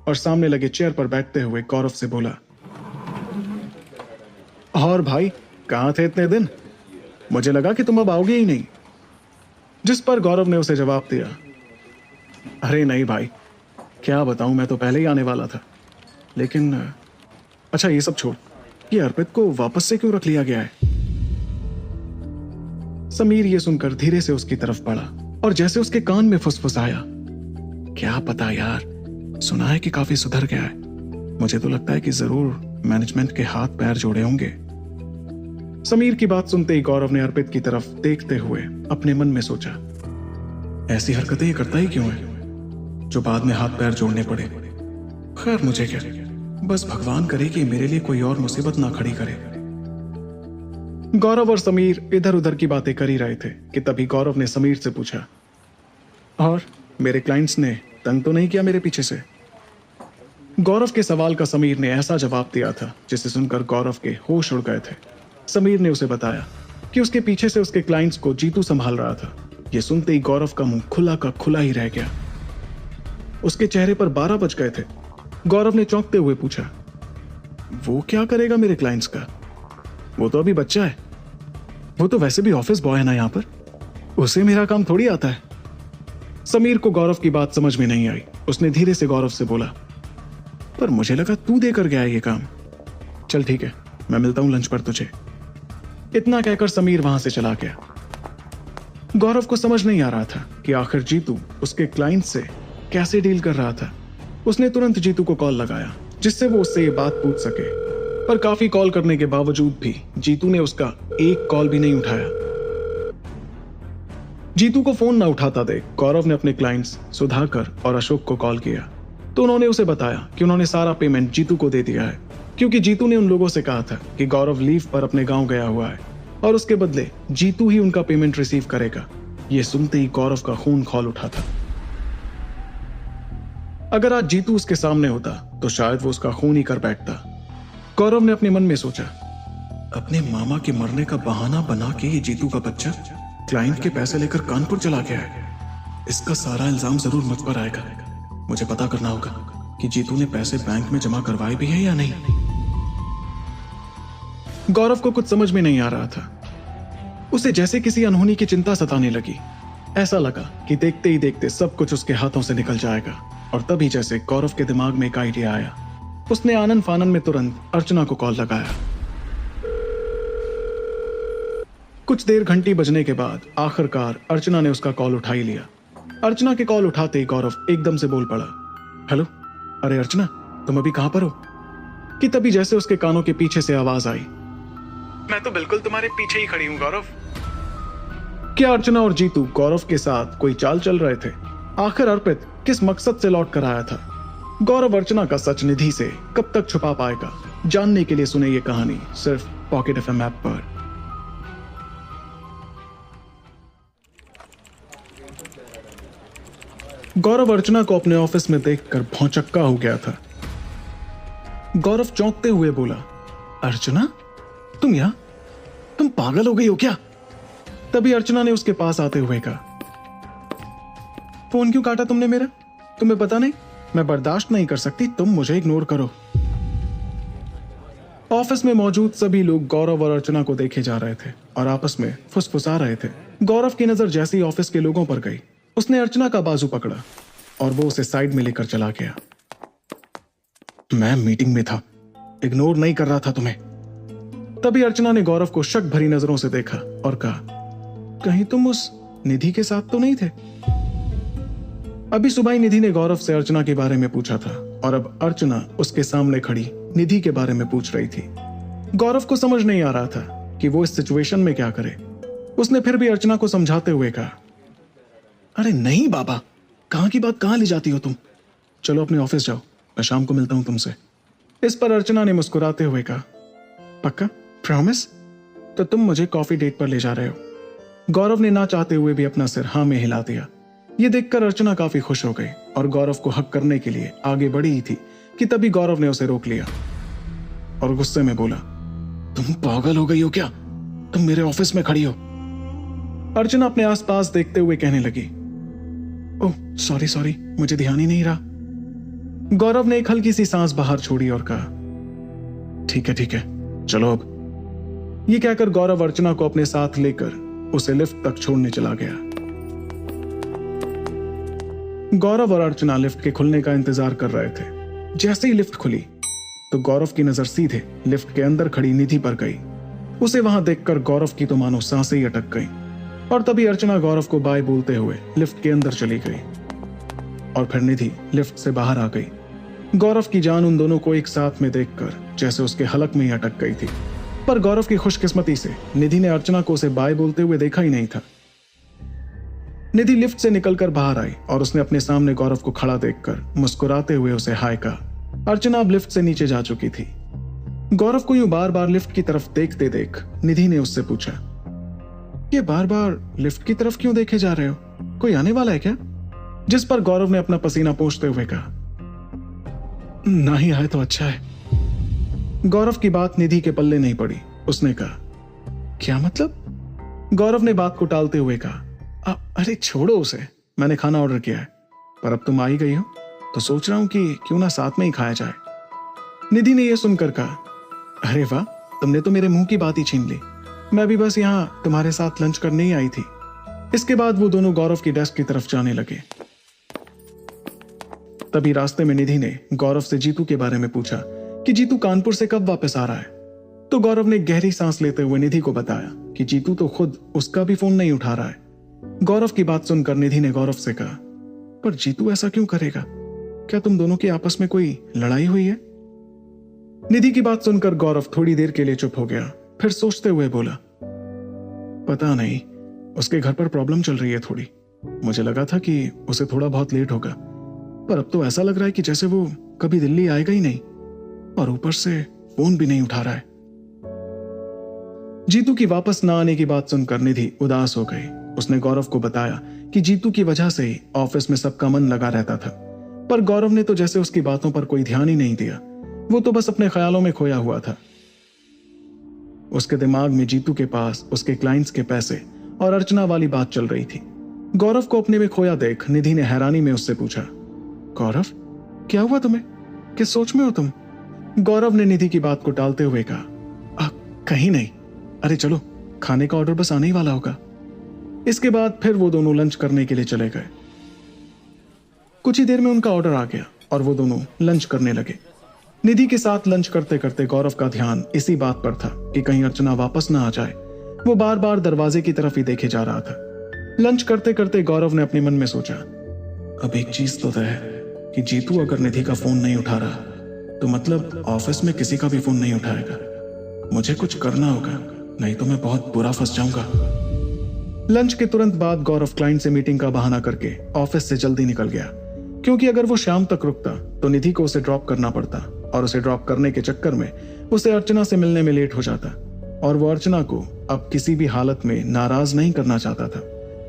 और सामने लगे चेयर पर बैठते हुए गौरव से बोला, और भाई कहां थे इतने दिन? मुझे लगा कि तुम अब आओगे ही नहीं। जिस पर गौरव ने उसे जवाब दिया, अरे नहीं भाई, क्या बताऊं, मैं तो पहले ही आने वाला था। लेकिन अच्छा ये सब छोड़, ये अर्पित को वापस से क्यों रख लिया गया है? समीर ये सुनकर धीरे से उसकी तरफ बढ़ा और जैसे उसके कान में फुसफुसाया, क्या पता यार, सुना है कि काफी सुधर गया है। मुझे तो लगता है कि जरूर मैनेजमेंट के हाथ पैर जोड़े होंगे। समीर की बात सुनते ही गौरव ने अर्पित की तरफ देखते हुए अपने मन में सोचा, ऐसी हरकतें ये करता ही क्यों है जो बाद में हाथ पैर जोड़ने पड़े। खैर मुझे क्या, बस भगवान करे कि मेरे लिए कोई और मुसीबत ना खड़ी करे। गौरव और समीर इधर उधर की बातें कर ही रहे थे कि तभी गौरव ने समीर से पूछा, और मेरे क्लाइंट्स ने तंग तो नहीं किया मेरे पीछे से? गौरव के सवाल का समीर ने ऐसा जवाब दिया था जिसे सुनकर गौरव के होश उड़ गए थे। समीर ने उसे बताया कि उसके पीछे से उसके क्लाइंट्स को जीतू संभाल रहा था। यह सुनते ही गौरव का मुंह खुला का खुला ही रह गया। उसके चेहरे पर 12 बज गए थे। गौरव ने चौंकते हुए पूछा, वो क्या करेगा मेरे क्लाइंट्स का? वो तो अभी बच्चा है। वो तो वैसे भी ऑफिस बॉय है ना यहाँ पर, उसे मेरा काम थोड़ी आता है। समीर को गौरव की बात समझ में नहीं आई। उसने धीरे से गौरव से बोला, पर मुझे लगा तू देकर गया है ये काम। चल ठीक है, मैं मिलता हूं लंच पर तुझे। इतना कहकर समीर वहां से चला गया। गौरव को समझ नहीं आ रहा था कि आखिर जीतू उसके क्लाइंट से कैसे डील कर रहा था। उसने तुरंत जीतू को कॉल लगाया जिससे वो उससे ये बात पूछ सके, पर काफी कॉल करने के बावजूद भी जीतू ने उसका एक कॉल भी नहीं उठाया। जीतू को फोन ना उठाता देख गौरव ने अपने क्लाइंट्स सुधाकर और अशोक को कॉल किया तो उन्होंने उसे बताया कि उन्होंने सारा पेमेंट जीतू को दे दिया है, क्योंकि जीतू ने उन लोगों से कहा था कि गौरव लीव पर अपने गांव गया हुआ है और उसके बदले जीतू ही उनका पेमेंट रिसीव करेगा। यह सुनते ही गौरव का खून खौल उठा था। अगर आज जीतू उसके सामने होता तो शायद वो उसका खून ही कर बैठता। गौरव ने अपने मन में सोचा, अपने मामा के मरने का बहाना बना के ये जीतू का बच्चा क्लाइंट के पैसे लेकर कानपुर चला गया है। इसका सारा इल्जाम जरूर मुझ पर आएगा। मुझे पता करना होगा कि जीतू ने पैसे बैंक में जमा करवाए भी हैं या नहीं। गौरव को कुछ समझ में नहीं आ रहा था। उसे जैसे किसी अनहोनी की चिंता सताने लगी। ऐसा लगा कि देखते ही देखते सब कुछ उसके हाथों से निकल जाएगा। और तभी जैसे गौरव के दिमाग में एक आइडिया आया, उसने आनन फानन में तुरंत अर्चना को कॉल लगाया। कुछ देर घंटी बजने के बाद आखिरकार अर्चना ने उसका कॉल उठा ही लिया। अर्चना के कॉल उठाते ही गौरव एकदम से बोल पड़ा, हेलो, अरे अर्चना, तुम अभी कहां पर हो? कि तभी जैसे उसके कानों के पीछे से आवाज आई, मैं तो बिल्कुल तुम्हारे पीछे ही खड़ी हूं गौरव। क्या अर्चना और जीतू गौरव के साथ कोई चाल चल रहे थे? आखिर अर्पित किस मकसद से लौट कर आया था? गौरव अर्चना का सच निधि से कब तक छुपा पाएगा? जानने के लिए सुने ये कहानी सिर्फ पॉकेट एफएम ऐप पर। गौरव अर्चना को अपने ऑफिस में देखकर भौंचक्का हो गया था। गौरव चौंकते हुए बोला, अर्चना, तुम यहां? तुम पागल हो गई हो क्या? तभी अर्चना ने उसके पास आते हुए कहा, फोन क्यों काटा तुमने मेरा? तुम्हें पता नहीं, मैं बर्दाश्त नहीं कर सकती तुम मुझे इग्नोर करो। ऑफिस में मौजूद सभी लोग गौरव और अर्चना को देखे जा रहे थे और आपस में फुसफुसा रहे थे। गौरव की नजर जैसे ही ऑफिस के लोगों पर गई, उसने अर्चना का बाजू पकड़ा और वो उसे साइड में लेकर चला गया। मैं मीटिंग में था, इग्नोर नहीं कर रहा था तुम्हें। तभी अर्चना ने गौरव को शक भरी नजरों से देखा और कहा, कहीं तुम उस निधि के साथ तो नहीं थे? अभी सुबह ही निधि ने गौरव से अर्चना के बारे में पूछा था और अब अर्चना उसके सामने खड़ी निधि के बारे में पूछ रही थी। गौरव को समझ नहीं आ रहा था कि वो इस सिचुएशन में क्या करे। उसने फिर भी अर्चना को समझाते हुए कहा, अरे नहीं बाबा, कहां की बात कहां ले जाती हो तुम? चलो अपने ऑफिस जाओ, मैं शाम को मिलता हूं तुमसे। इस पर अर्चना ने मुस्कुराते हुए कहा, पक्का? प्रॉमिस? तो तुम मुझे कॉफी डेट पर ले जा रहे हो? गौरव ने ना चाहते हुए भी अपना सिर हाँ में हिला दिया। यह देखकर अर्चना काफी खुश हो गई और गौरव को हक करने के लिए आगे बढ़ी ही थी कि तभी गौरव ने उसे रोक लिया और गुस्से में बोला, तुम पागल हो गई हो क्या? तुम मेरे ऑफिस में खड़ी हो। अर्चना अपने आसपास देखते हुए कहने लगी, ओह सॉरी, मुझे ध्यान ही नहीं रहा। गौरव ने एक हल्की सी सांस बाहर छोड़ी और कहा, ठीक है, चलो अब। ये कहकर गौरव अर्चना को अपने साथ लेकर उसे लिफ्ट तक छोड़ने चला गया। गौरव और अर्चना लिफ्ट के खुलने का इंतजार कर रहे थे। जैसे ही लिफ्ट खुली तो गौरव की नजर सीधे लिफ्ट के अंदर खड़ी निधि पर गई। उसे वहां देखकर गौरव की तो मानो सांसें ही अटक गई और तभी अर्चना गौरव को बाय बोलते हुए लिफ्ट के अंदर चली गई। और फिर निधि लिफ्ट से बाहर आ गई। गौरव की जान उन दोनों को एक साथ में देखकर जैसे उसके हलक में ही अटक गई थी, पर गौरव की खुशकिस्मती से निधि ने अर्चना को उसे बाय बोलते हुए देखा ही नहीं था। निधि लिफ्ट से निकलकर बाहर आई और उसने अपने सामने गौरव को खड़ा देखकर मुस्कुराते हुए उसे हाय कहा। अर्चना अब लिफ्ट से नीचे जा चुकी थी। गौरव को यूं बार बार लिफ्ट की तरफ देखते देख निधि ने उससे पूछा, ये बार बार लिफ्ट की तरफ क्यों देखे जा रहे हो? कोई आने वाला है क्या? जिस पर गौरव ने अपना पसीना पोंछते हुए कहा, ना ही आए तो अच्छा है। गौरव की बात निधि के पल्ले नहीं पड़ी। उसने कहा, क्या मतलब? गौरव ने बात को टालते हुए कहा, अरे छोड़ो उसे, मैंने खाना ऑर्डर किया है, पर अब तुम आ ही गई हो तो सोच रहा हूं कि क्यों ना साथ में ही खाया जाए। निधि ने यह सुनकर कहा, अरे वाह, तुमने तो मेरे मुंह की बात ही छीन ली। मैं भी बस यहां तुम्हारे साथ लंच करने ही आई थी। इसके बाद वो दोनों गौरव की डेस्क की तरफ जाने लगे। तभी रास्ते में निधि ने गौरव से जीतू के बारे में पूछा कि जीतू कानपुर से कब वापस आ रहा है। तो गौरव ने गहरी सांस लेते हुए निधि को बताया कि जीतू तो खुद उसका भी फोन नहीं उठा रहा है। गौरव की बात सुनकर निधि ने गौरव से कहा, पर जीतू ऐसा क्यों करेगा? क्या तुम दोनों की आपस में कोई लड़ाई हुई है? निधि की बात सुनकर गौरव थोड़ी देर के लिए चुप हो गया, फिर सोचते हुए बोला, पता नहीं, उसके घर पर प्रॉब्लम चल रही है थोड़ी। मुझे लगा था कि उसे थोड़ा बहुत लेट होगा, पर अब तो ऐसा लग रहा है कि जैसे वो कभी दिल्ली आएगा ही नहीं, और ऊपर से फोन भी नहीं उठा रहा है। जीतू की वापस ना आने की बात सुनकर निधि उदास हो गई। उसने गौरव को बताया कि जीतू की वजह से ही ऑफिस में सबका मन लगा रहता था, पर गौरव ने तो जैसे उसकी बातों पर कोई ध्यान ही नहीं दिया। वो तो बस अपने ख्यालों में खोया हुआ था। उसके दिमाग में जीतू के पास उसके क्लाइंट्स के पैसे और अर्चना वाली बात चल रही थी। गौरव को अपने में खोया देख निधि ने हैरानी में उससे पूछा, गौरव, क्या हुआ तुम्हें? किस सोच में हो तुम? गौरव ने निधि की बात को टालते हुए कहा, कहीं नहीं, अरे चलो, खाने का ऑर्डर बस आने ही वाला होगा। इसके बाद फिर वो दोनों लंच करने के लिए चले गए। कुछ ही देर में उनका ऑर्डर आ गया और वो दोनों लंच करने लगे। निधि के साथ लंच करते करते गौरव का ध्यान इसी बात पर था कि कहीं अर्चना वापस ना आ जाए। वो बार बार दरवाजे की तरफ ही देखे जा रहा था। लंच करते करते गौरव ने अपने मन में सोचा, अब एक चीज तो तय है कि जीतू अगर निधि का फोन नहीं उठा रहा तो मतलब ऑफिस में किसी का भी फोन नहीं उठाएगा। मुझे कुछ करना होगा, नहीं तो मैं बहुत बुरा फंस जाऊंगा। लंच के तुरंत बाद गौरव क्लाइंट से मीटिंग का बहाना करके ऑफिस से जल्दी निकल गया, क्योंकि अगर वो शाम तक रुकता तो निधि को उसे ड्रॉप करना पड़ता और उसे ड्रॉप करने के चक्कर में उसे अर्चना से मिलने में लेट हो जाता। और वो अर्चना को अब किसी भी हालत में नाराज नहीं करना चाहता था,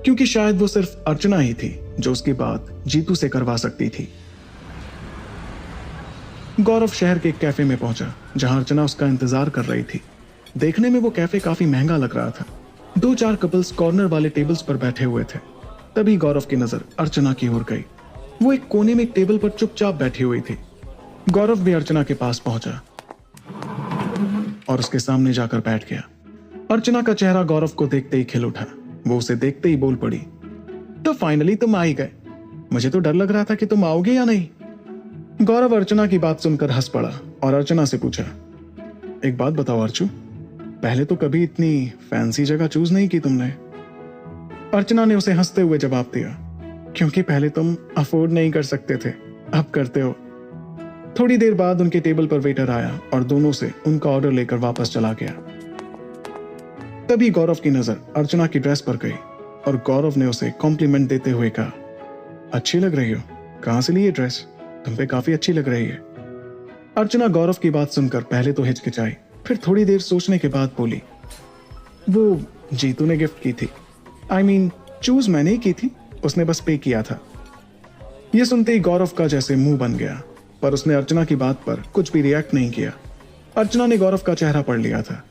क्योंकि शायद वो सिर्फ अर्चना ही थी जो उसकी बात जीतू से करवा सकती थी। गौरव शहर के एक कैफे में पहुंचा जहां अर्चना उसका इंतजार कर रही थी। देखने में वो कैफे काफी महंगा लग रहा था। 2-4 कपल्स कॉर्नर वाले टेबल्स पर बैठे हुए थे। तभी गौरव की नजर अर्चना की ओर गई। वो एक कोने में एक टेबल पर चुपचाप बैठी हुई थी। गौरव भी अर्चना के पास पहुंचा और उसके सामने जाकर बैठ गया। अर्चना का चेहरा गौरव को देखते ही खिल उठा। वो उसे देखते ही बोल पड़ी, तो फाइनली तुम आ ही गए। मुझे तो डर लग रहा था कि तुम आओगे या नहीं। गौरव अर्चना की बात सुनकर हंस पड़ा और अर्चना से पूछा, एक बात बताओ अर्चू, पहले तो कभी इतनी फैंसी जगह चूज नहीं की तुमने। अर्चना ने उसे हंसते हुए जवाब दिया, क्योंकि पहले तुम अफोर्ड नहीं कर सकते थे, अब करते हो। थोड़ी देर बाद उनके टेबल पर वेटर आया और दोनों से उनका ऑर्डर लेकर वापस चला गया। तभी गौरव की नजर अर्चना की ड्रेस पर गई और गौरव ने उसे कॉम्प्लीमेंट देते हुए कहा, अच्छी लग रही हो, कहां से ली ये ड्रेस? तुम पे काफी अच्छी लग रही है। अर्चना गौरव की बात सुनकर पहले तो हिचकिचाई, फिर थोड़ी देर सोचने के बाद बोली, वो जीतू ने गिफ्ट की थी। I mean, चूज मैंने ही की थी, उसने बस पे किया था। यह सुनते ही गौरव का जैसे मुंह बन गया, पर उसने अर्चना की बात पर कुछ भी रिएक्ट नहीं किया। अर्चना ने गौरव का चेहरा पढ़ लिया था।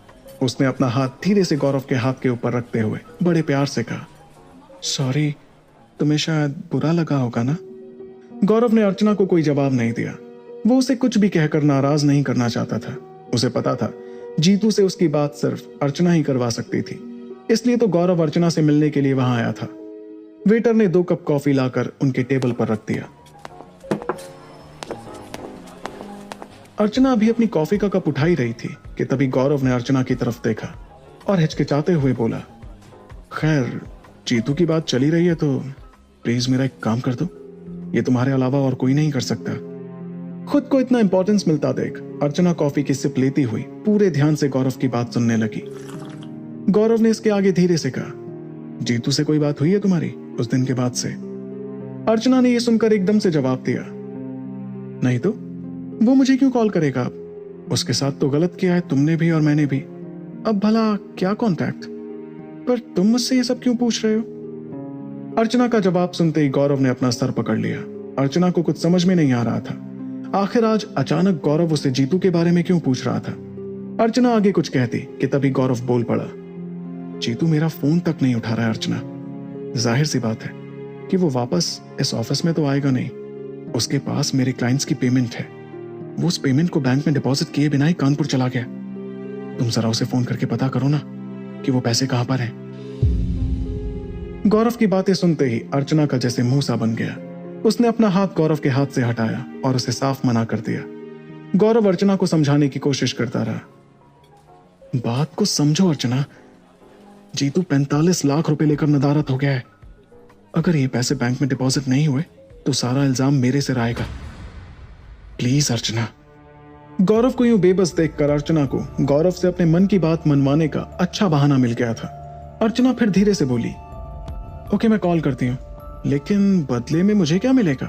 उसने अपना हाथ धीरे से गौरव के हाथ के ऊपर रखते हुए बड़े प्यार से कहा, सॉरी, तुम्हें शायद बुरा लगा होगा ना। गौरव ने अर्चना को कोई जवाब नहीं दिया। वो उसे कुछ भी कहकर नाराज नहीं करना चाहता था। उसे पता था जीतू से उसकी बात सिर्फ अर्चना ही करवा सकती थी, इसलिए तो गौरव अर्चना से मिलने के लिए वहां आया था। वेटर ने 2 कप कॉफी लाकर उनके टेबल पर रख दिया। अर्चना अभी अपनी कॉफी का कप उठा ही रही थी कि तभी गौरव ने अर्चना की तरफ देखा और हिचकिचाते हुए बोला, खैर जीतू की बात चली रही है तो प्लीज मेरा एक काम कर दो। ये तुम्हारे अलावा और कोई नहीं कर सकता। खुद को इतना इंपॉर्टेंस मिलता देख अर्चना कॉफी की सिप लेती हुई पूरे ध्यान से गौरव की बात सुनने लगी। गौरव ने इसके आगे धीरे से कहा, जीतू से कोई बात हुई है तुम्हारी उस दिन के बाद से? अर्चना ने यह सुनकर एकदम से जवाब दिया, नहीं तो वो मुझे क्यों कॉल करेगा? अब उसके साथ तो गलत किया है तुमने भी और मैंने भी। अब भला क्या कॉन्टैक्ट? पर तुम मुझसे ये सब क्यों पूछ रहे हो? अर्चना का जवाब सुनते ही गौरव ने अपना सर पकड़ लिया। अर्चना को कुछ समझ में नहीं आ रहा था। आखिर आज अचानक गौरव उसे जीतू के बारे में क्यों पूछ रहा था? अर्चना आगे कुछ कहती कि तभी गौरव बोल पड़ा, जीतू मेरा फोन तक नहीं उठा रहा है अर्चना। जाहिर सी बात है कि वो वापस इस ऑफिस में तो आएगा नहीं। उसके पास मेरे क्लाइंट्स की पेमेंट है। वो उस पेमेंट को बैंक में डिपॉजिट किए बिना ही कानपुर चला गया। तुम जरा उसे फोन करके पता करो ना कि वो पैसे कहां पर हैं। गौरव की बातें सुनते ही अर्चना का जैसे मुंह सा बन गया। उसने अपना हाथ गौरव के हाथ से हटाया और उसे साफ मना कर दिया। गौरव अर्चना को समझाने की कोशिश करता रहा, बात को समझो अर्चना, जीतू 45 लाख रुपए लेकर नदारत हो गया है। अगर ये पैसे बैंक में डिपॉजिट नहीं हुए तो सारा इल्जाम मेरे सिर आएगा। प्लीज अर्चना। गौरव को यूं बेबस देखकर अर्चना को गौरव से अपने मन की बात मनवाने का अच्छा बहाना मिल गया था। अर्चना फिर धीरे से बोली, ओके मैं कॉल करती हूं, लेकिन बदले में मुझे क्या मिलेगा?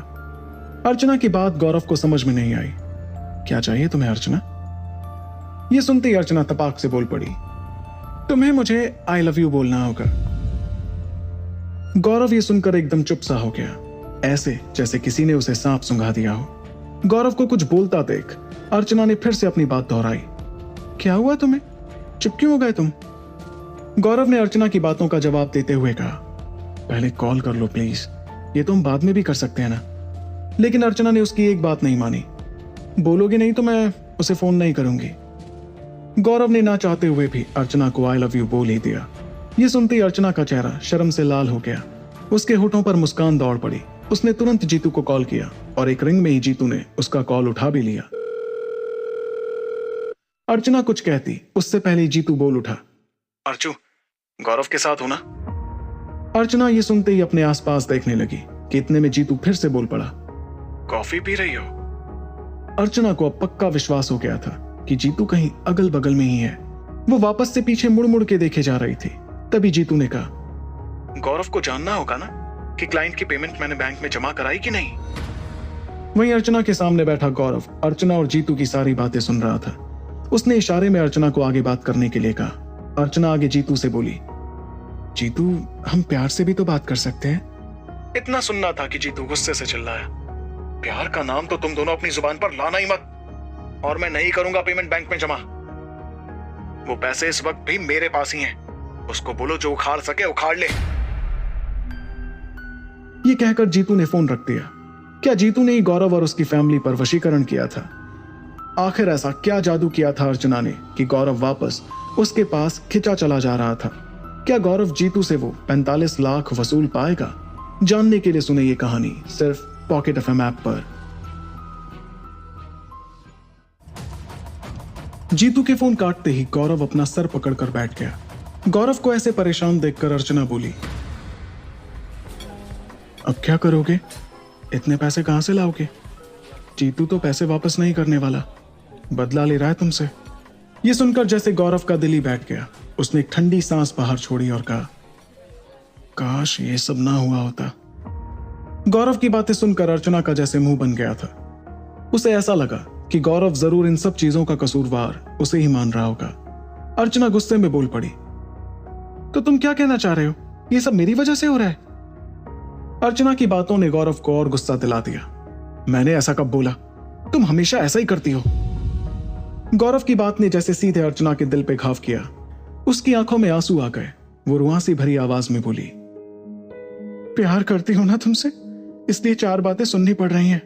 अर्चना की बात गौरव को समझ में नहीं आई। क्या चाहिए तुम्हें अर्चना? यह सुनते ही अर्चना तपाक से बोल पड़ी, तुम्हें मुझे आई लव यू बोलना होगा। गौरव ये सुनकर एकदम चुप सा हो गया, ऐसे जैसे किसी ने उसे सांप सूंघा दिया हो। गौरव को कुछ बोलता देख अर्चना ने फिर से अपनी बात दोहराई, क्या हुआ तुम्हें? चुप क्यों हो गए तुम? गौरव ने अर्चना की बातों का जवाब देते हुए कहा, पहले कॉल कर लो प्लीज, ये तो हम बाद में भी कर सकते हैं ना। लेकिन अर्चना ने उसकी एक बात नहीं मानी। बोलोगे नहीं तो मैं उसे फोन नहीं करूंगी। गौरव ने ना चाहते हुए भी अर्चना को आई लव यू बोल ही दिया। ये सुनते ही अर्चना का चेहरा शर्म से लाल हो गया। उसके होठों पर मुस्कान दौड़ पड़ी। उसने तुरंत जीतू को कॉल किया और एक रिंग में ही जीतू ने उसका कॉल उठा भी लिया। अर्चना कुछ कहती उससे पहले ही जीतू बोल उठा, अर्चू गौरव के साथ हो ना? अर्चना ये सुनते ही अपने आसपास देखने लगी कि इतने में जीतू फिर से बोल पड़ा, कॉफी पी रही हो? अर्चना को अब पक्का विश्वास हो गया था कि जीतू कहीं अगल बगल में ही है। वो वापस से पीछे मुड़ मुड़ के देखे जा रही थी। तभी जीतू ने कहा, गौरव को जानना होगा ना कि क्लाइंट की पेमेंट मैंने बैंक में जमा कराई कि नहीं। वहीं अर्चना के सामने बैठा गौरव अर्चना और जीतू की सारी बातें सुन रहा था। उसने इशारे में अर्चना को आगे बात करने के लिए कहा। अर्चना आगे जीतू से बोली, जीतू हम प्यार से भी तो बात कर सकते हैं। इतना सुनना था कि जीतू गुस्से से चिल्लाया, प्यार का नाम तो तुम दोनों अपनी जुबान पर लाना ही मत, और मैं नहीं करूंगा पेमेंट बैंक में जमा। वो पैसे इस वक्त भी मेरे पास ही हैं। उसको बोलो जो उखाड़ सके उखाड़ ले। ये कहकर जीतू ने फोन रख दिया। क्या जीतू ने ही गौरव और उसकी फैमिली पर वशीकरण किया था? आखिर ऐसा क्या जादू किया था अर्चना ने कि गौरव वापस उसके पास खिंचा चला जा रहा था? क्या गौरव जीतू से वो 45 लाख वसूल पाएगा? जानने के लिए सुने ये कहानी सिर्फ पॉकेट एफएम ऐप पर। जीतू के फोन काटते ही गौरव अपना सर पकड़कर बैठ गया। गौरव को ऐसे परेशान देखकर अर्चना बोली, अब क्या करोगे? इतने पैसे कहां से लाओगे? जीतू तो पैसे वापस नहीं करने वाला, बदला ले रहा है तुमसे। यह सुनकर जैसे गौरव का दिल ही बैठ गया। उसने एक ठंडी सांस बाहर छोड़ी और कहा, काश ये सब ना हुआ होता। गौरव की बातें सुनकर अर्चना का जैसे मुंह बन गया था। उसे ऐसा लगा कि गौरव जरूर इन सब चीजों का कसूरवार उसे ही मान रहा होगा। अर्चना गुस्से में बोल पड़ी, तो तुम क्या कहना चाह रहे हो? ये सब मेरी वजह से हो रहा है? अर्चना की बातों ने गौरव को और गुस्सा दिला दिया। मैंने ऐसा कब बोला? तुम हमेशा ऐसा ही करती हो। गौरव की बात ने जैसे सीधे अर्चना के दिल पे घाव किया। उसकी आंखों में आंसू आ गए। वो रुआंसी भरी आवाज में बोली, प्यार करती हो ना तुमसे, इसलिए 4 बातें सुननी पड़ रही हैं।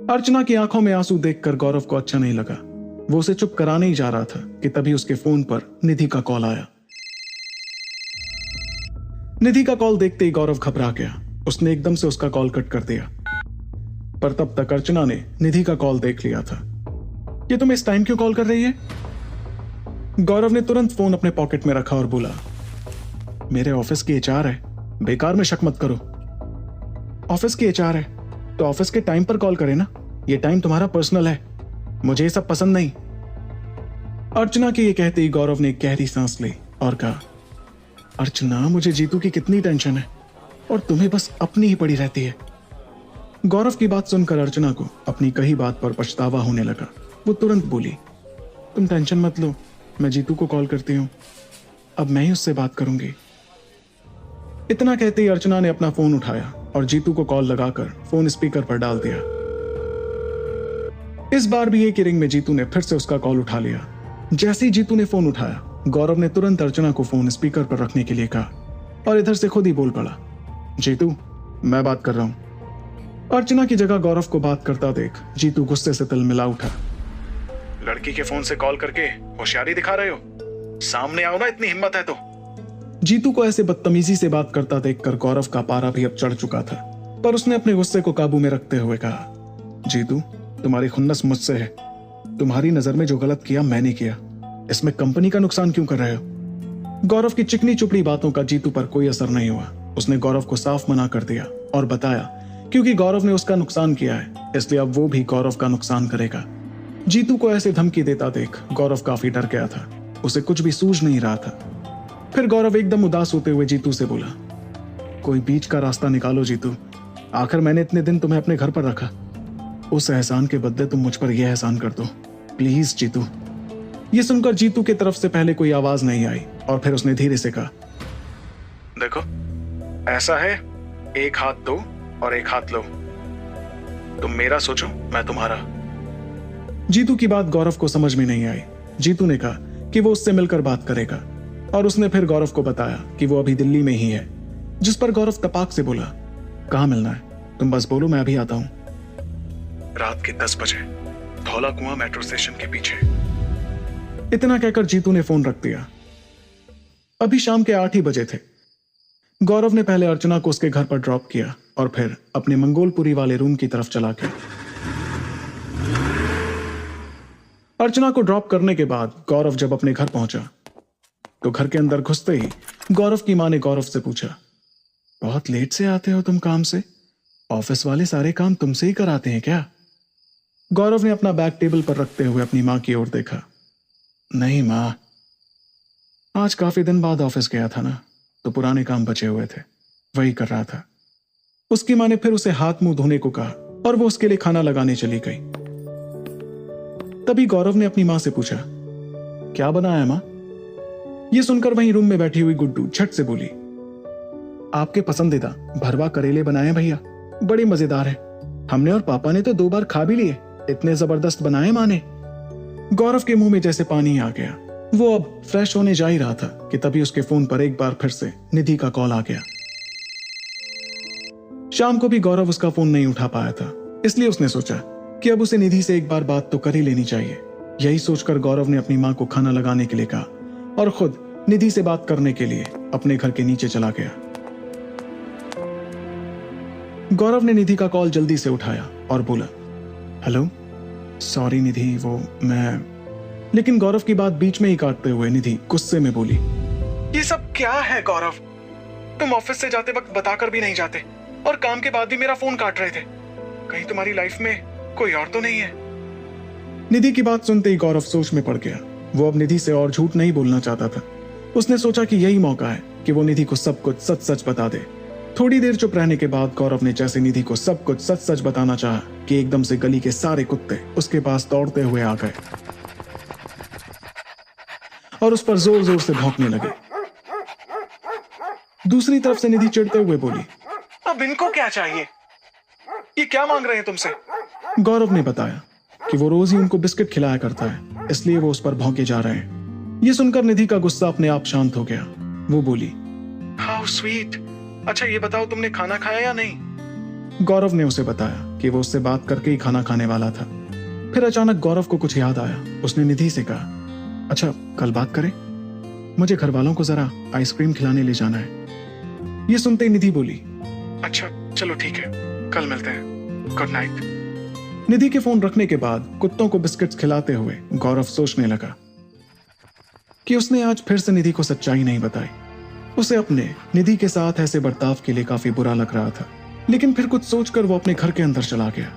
अर्चना की आंखों में आंसू देखकर गौरव को अच्छा नहीं लगा। वो उसे चुप कराने ही जा रहा था कि तभी उसके फोन पर निधि का कॉल आया। निधि का कॉल देखते ही गौरव घबरा गया। उसने एकदम से उसका कॉल कट कर दिया। पर तब तक अर्चना ने निधि का कॉल देख लिया था। ये तुम इस टाइम क्यों कॉल कर रही है? गौरव ने तुरंत फोन अपने पॉकेट में रखा और बोला, मेरे ऑफिस की एचआर है, बेकार में शक मत करो। ऑफिस की एचआर है तो ऑफिस के टाइम पर कॉल करे ना, ये टाइम तुम्हारा पर्सनल है, मुझे ये सब पसंद नहीं। अर्चना के ये कहते ही गौरव ने एक गहरी सांस ली और कहा, अर्चना मुझे जीतू की कितनी टेंशन है और तुम्हें बस अपनी ही पड़ी रहती है। गौरव की बात सुनकर अर्चना को अपनी कही बात पर पछतावा होने लगा। वो तुरंत बोली, तुम टेंशन मत लो, मैं जीतू को कॉल करती हूँ, अब मैं ही उससे बात करूंगी। इतना कहते ही अर्चना ने अपना फोन उठाया और जीतू को कॉल लगाकर फोन स्पीकर पर डाल दिया। इस बार भी एक ही रिंग में जीतू ने फिर से उसका कॉल उठा लिया। जैसे ही जीतू ने फोन उठाया, गौरव ने तुरंत अर्चना को फोन स्पीकर पर रखने के लिए कहा और इधर से खुद ही बोल पड़ा, जीतू मैं बात कर रहा हूं। अर्चना की जगह गौरव को बात करता देख जीतू गुस्से से तिलमिला उठा। लड़की के फोन से कॉल करके होशियारी दिखा रहे हो, सामने आओ ना, इतनी हिम्मत है तो। जीतू को ऐसे बदतमीजी से बात करता देखकर गौरव का पारा भी अब चढ़ चुका था, पर उसने अपने गुस्से को काबू में रखते हुए कहा, जीतू तुम्हारी खुन्नस मुझसे है, तुम्हारी नजर में जो गलत किया मैंने किया, इसमें कंपनी का नुकसान क्यों कर रहे हो। गौरव की चिकनी चुपड़ी बातों का जीतू पर कोई असर नहीं हुआ। उसने गौरव को साफ मना कर दिया और बताया क्योंकि गौरव ने उसका नुकसान किया है इसलिए अब वो भी गौरव का नुकसान करेगा। जीतू को ऐसे धमकी देता देख गौरव काफी डर गया था, उसे कुछ भी सूझ नहीं रहा था। फिर गौरव एकदम उदास होते हुए जीतू से बोला, कोई बीच का रास्ता निकालो जीतू, आखिर मैंने इतने दिन तुम्हें अपने घर पर रखा, उस एहसान के बदले तुम मुझ पर यह एहसान कर दो, प्लीज जीतू। ये सुनकर जीतू की तरफ से पहले कोई आवाज नहीं आई और फिर उसने धीरे से कहा, देखो ऐसा है, एक हाथ दो और एक हाथ लो, तुम मेरा सोचो मैं तुम्हारा। जीतू की बात गौरव को समझ में नहीं आई। जीतू ने कहा कि वो उससे मिलकर बात करेगा और उसने फिर गौरव को बताया कि वो अभी दिल्ली में ही है, जिस पर गौरव तपाक से बोला, कहां मिलना है, तुम बस बोलो मैं अभी आता हूं। रात के 10 बजे धौला कुआं मेट्रो स्टेशन के पीछे। इतना कहकर जीतू ने फोन रख दिया। अभी शाम के 8 ही बजे थे। गौरव ने पहले अर्चना को उसके घर पर ड्रॉप किया और फिर अपने मंगोलपुरी वाले रूम की तरफ चला गया। अर्चना को ड्रॉप करने के बाद गौरव जब अपने घर पहुंचा तो घर के अंदर घुसते ही गौरव की मां ने गौरव से पूछा, बहुत लेट से आते हो तुम काम से, ऑफिस वाले सारे काम तुमसे ही कराते हैं क्या। गौरव ने अपना बैग टेबल पर रखते हुए अपनी मां की ओर देखा। नहीं मां, आज काफी दिन बाद ऑफिस गया था ना, तो पुराने काम बचे हुए थे, वही कर रहा था। उसकी मां ने फिर उसे हाथ मुंह धोने को कहा और वो उसके लिए खाना लगाने चली गई। तभी गौरव ने अपनी मां से पूछा, क्या बनाया मां। यह सुनकर वहीं रूम में बैठी हुई गुड्डू झट से बोली, आपके पसंदीदा भरवा करेले बनाए भैया, बड़े मजेदार है, हमने और पापा ने तो 2 बार खा भी लिए, इतने जबरदस्त बनाए मां ने। गौरव के मुंह में जैसे पानी आ गया। वो अब फ्रेश होने जा ही रहा था कि तभी उसके फोन पर एक बार फिर से निधि का कॉल आ गया। शाम को भी गौरव उसका फोन नहीं उठा पाया था, इसलिए उसने सोचा कि अब उसे निधि से एक बार बात तो कर ही लेनी चाहिए। यही सोचकर गौरव ने अपनी मां को खाना लगाने के लिए कहा और खुद निधि से बात करने के लिए अपने घर के नीचे चला गया। गौरव ने निधि का कॉल जल्दी से उठाया और बोला, हेलो, सॉरी निधि, वो मैं। लेकिन गौरव की बात बीच में ही काटते हुए निधि गुस्से में बोली, ये सब क्या है गौरव, तुम ऑफिस से जाते वक्त बताकर भी नहीं जाते और काम के बाद भी मेरा फोन काट रहे थे, कहीं तुम्हारी लाइफ में कोई और तो नहीं है। निधि की बात सुनते ही गौरव सोच में पड़ गया। वो अब निधि से और झूठ नहीं बोलना चाहता था। उसने सोचा कि यही मौका है कि वो निधि को सब कुछ सच सच बता दे। थोड़ी देर चुप रहने के बाद गौरव ने जैसे निधि को सब कुछ सच सच बताना चाहा कि एकदम से गली के सारे कुत्ते उसके पास दौड़ते हुए आ गए और उस पर जोर जोर से भौंकने लगे। दूसरी तरफ से निधि चिढ़ते हुए बोली, अब इनको क्या चाहिए, ये क्या मांग रहे हैं तुमसे। गौरव ने बताया कि वो रोज ही उनको बिस्किट खिलाया करता है, इसलिए वो उस पर भौंके जा रहे हैं। ये सुनकर निधि का गुस्सा अपने आप शांत हो गया। वो बोली, हाउ स्वीट, अच्छा ये बताओ तुमने खाना खाया या नहीं। गौरव ने उसे बताया कि वो उससे बात करके ही खाना खाने वाला था। फिर अचानक गौरव को कुछ याद आया। उसने निधि से कहा, अच्छा कल बात करें, मुझे घर वालों को जरा आइसक्रीम खिलाने ले जाना है। ये सुनते ही निधि बोली, अच्छा चलो ठीक है, कल मिलते हैं, गुड नाइट। निधि के फोन रखने के बाद कुत्तों को बिस्किट्स खिलाते हुए गौरव सोचने लगा कि उसने आज फिर से निधि को सच्चाई नहीं बताई। उसे अपने निधि के साथ ऐसे बर्ताव के लिए काफी बुरा लग रहा था। लेकिन फिर कुछ सोचकर वो अपने घर के अंदर चला गया।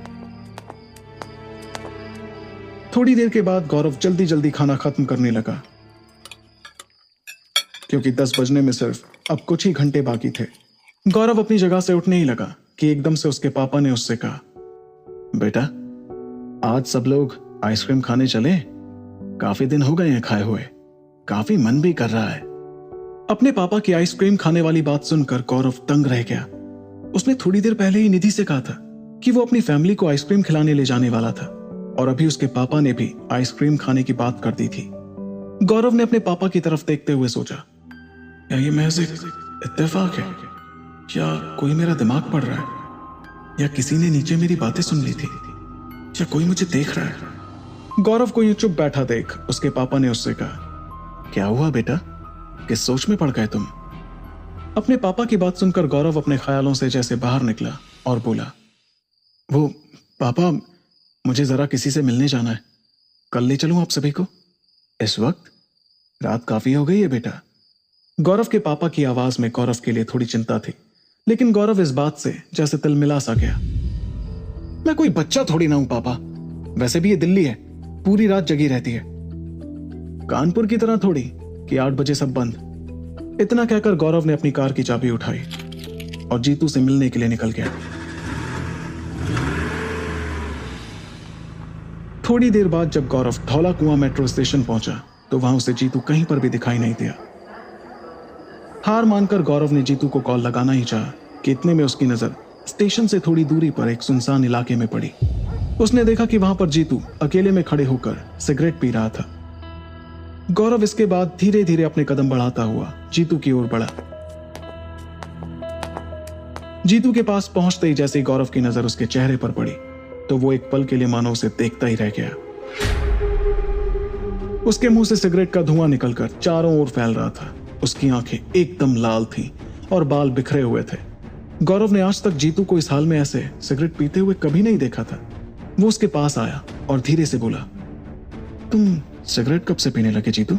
थोड़ी देर के बाद गौरव जल्दी जल्दी खाना खत्म करने लगा, क्योंकि 10 बजने में सिर्फ अब कुछ ही घंटे बाकी थे। गौरव अपनी जगह से उठने ही लगा कि एकदम से उसके पापा ने उससे कहा, बेटा आज सब लोग आइसक्रीम खाने चले, काफी दिन हो गए हैं खाए हुए, काफी मन भी कर रहा है। अपने पापा की आइसक्रीम खाने वाली बात सुनकर गौरव दंग रह गया। उसने थोड़ी देर पहले ही निधि से कहा था कि वो अपनी फैमिली को आइसक्रीम खिलाने ले जाने वाला था, और अभी उसके पापा ने भी आइसक्रीम खाने की बात कर दी थी। गौरव ने अपने पापा की तरफ देखते हुए सोचा, क्या ये महज एक इत्तेफाक है, या कोई मेरा दिमाग पढ़ रहा है, या किसी ने नीचे मेरी बातें सुन ली थी, या कोई मुझे देख रहा है। गौरव को यूं चुप बैठा देख उसके पापा ने उससे कहा, क्या हुआ बेटा, किस सोच में पड़ गए तुम? अपने पापा की बात सुनकर गौरव अपने ख्यालों से जैसे बाहर निकला और बोला, वो पापा मुझे जरा किसी से मिलने जाना है, कल ले चलूं आप सभी को? इस वक्त रात काफी हो गई है बेटा। गौरव के पापा की आवाज में गौरव के लिए थोड़ी चिंता थी, लेकिन गौरव इस बात से जैसे तिलमिला सा गया। मैं कोई बच्चा थोड़ी ना हूं पापा, वैसे भी ये दिल्ली है, पूरी रात जगी रहती है, कानपुर की तरह थोड़ी कि 8 बजे सब बंद। इतना कहकर गौरव ने अपनी कार की चाबी उठाई और जीतू से मिलने के लिए निकल गया। थोड़ी देर बाद जब गौरव धौला कुआं मेट्रो स्टेशन पहुंचा तो वहां उसे जीतू कहीं पर भी दिखाई नहीं दिया। हार मानकर गौरव ने जीतू को कॉल लगाना ही चाहा कि इतने में उसकी नजर स्टेशन से थोड़ी दूरी पर एक सुनसान इलाके में पड़ी। उसने देखा कि वहां पर जीतू अकेले में खड़े होकर सिगरेट पी रहा था। गौरव इसके बाद धीरे धीरे अपने कदम बढ़ाता हुआ जीतू की ओर बढ़ा। जीतू के पास पहुंचते ही जैसे ही गौरव की नजर उसके चेहरे पर पड़ी तो वो एक पल के लिए मानो उसे देखता ही रह गया। उसके मुंह से सिगरेट का धुआं निकलकर चारों ओर फैल रहा था। उसकी आंखें एकदम लाल थीं और बाल बिखरे हुए थे। गौरव ने आज तक जीतू को इस हाल में ऐसे सिगरेट पीते हुए कभी नहीं देखा था। वो उसके पास आया और धीरे से बोला, तुम सिगरेट कब से पीने लगे जीतू?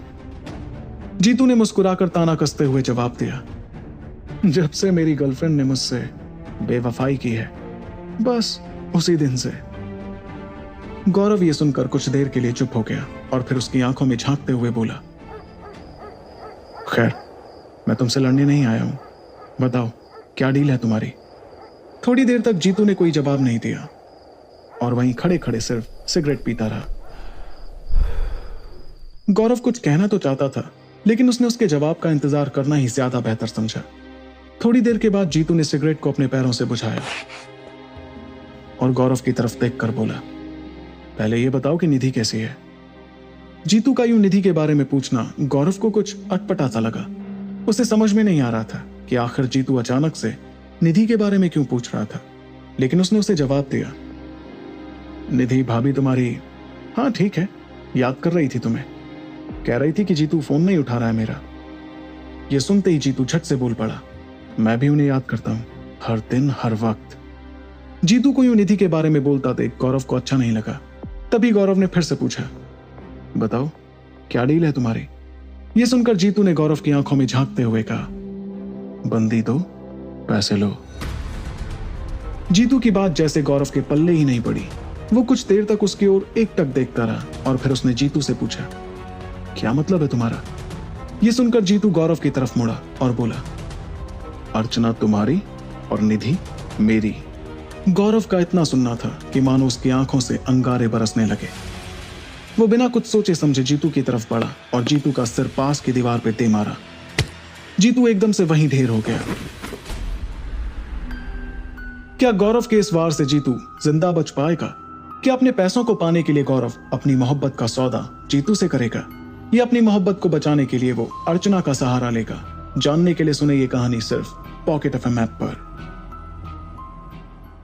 जीतू ने मुस्कुराकर ताना कसते हुए जवाब दिया, जब से मेरी गर्लफ्रेंड ने मुझसे बेवफाई की है, बस उसी दिन से। गौरव ये सुनकर कुछ देर के लिए चुप हो गया और फिर उसकी आंखों में झांकते हुए बोला, खैर मैं तुमसे लड़ने नहीं आया हूं, बताओ क्या डील है तुम्हारी? थोड़ी देर तक जीतू ने कोई जवाब नहीं दिया और वहीं खड़े खड़े सिर्फ सिगरेट पीता रहा। गौरव कुछ कहना तो चाहता था, लेकिन उसने उसके जवाब का इंतजार करना ही ज्यादा बेहतर समझा। थोड़ी देर के बाद जीतू ने सिगरेट को अपने पैरों से बुझाया और गौरव की तरफ देखकर बोला, पहले ये बताओ कि निधि कैसी है? जीतू का यूं निधि के बारे में पूछना गौरव को कुछ अटपटा सा लगा। उसे समझ में नहीं आ रहा था कि आखिर जीतू अचानक से निधि के बारे में क्यों पूछ रहा था, लेकिन उसने उसे जवाब दिया, निधि भाभी तुम्हारी, हाँ ठीक है, याद कर रही थी तुम्हें, कह रही थी कि जीतू फोन नहीं उठा रहा है मेरा। यह सुनते ही जीतू झट से बोल पड़ा, मैं भी उन्हें याद करता हूं, हर दिन हर वक्त। जीतू को यूं निधि के बारे में बोलता देख गौरव को अच्छा नहीं लगा। तभी गौरव ने फिर से पूछा, बताओ क्या डील है तुम्हारी? यह सुनकर जीतू ने गौरव की आंखों में झांकते हुए कहा, बंदी दो पैसे लो। जीतू की बात जैसे गौरव के पल्ले ही नहीं पड़ी। वो कुछ देर तक उसकी ओर एकटक देखता रहा और फिर उसने जीतू से पूछा, क्या मतलब है तुम्हारा? यह सुनकर जीतू गौरव की तरफ मुड़ा और बोला, अर्चना तुम्हारी और निधि मेरी। गौरव का इतना सुनना था कि मानो उसकी आंखों से अंगारे बरसने लगे। वो बिना कुछ सोचे समझे जीतू की तरफ बढ़ा और जीतू का सिर पास की दीवार पे दे मारा। जीतू एकदम से वहीं ढेर हो गया। क्या गौरव के इस वार से जीतू जिंदा बच पाएगा? क्या अपने पैसों को पाने के लिए गौरव अपनी मोहब्बत का सौदा जीतू से करेगा, या अपनी मोहब्बत को बचाने के लिए वो अर्चना का सहारा लेगा? जानने के लिए सुने ये कहानी सिर्फ पॉकेट एफएम ऐप पर।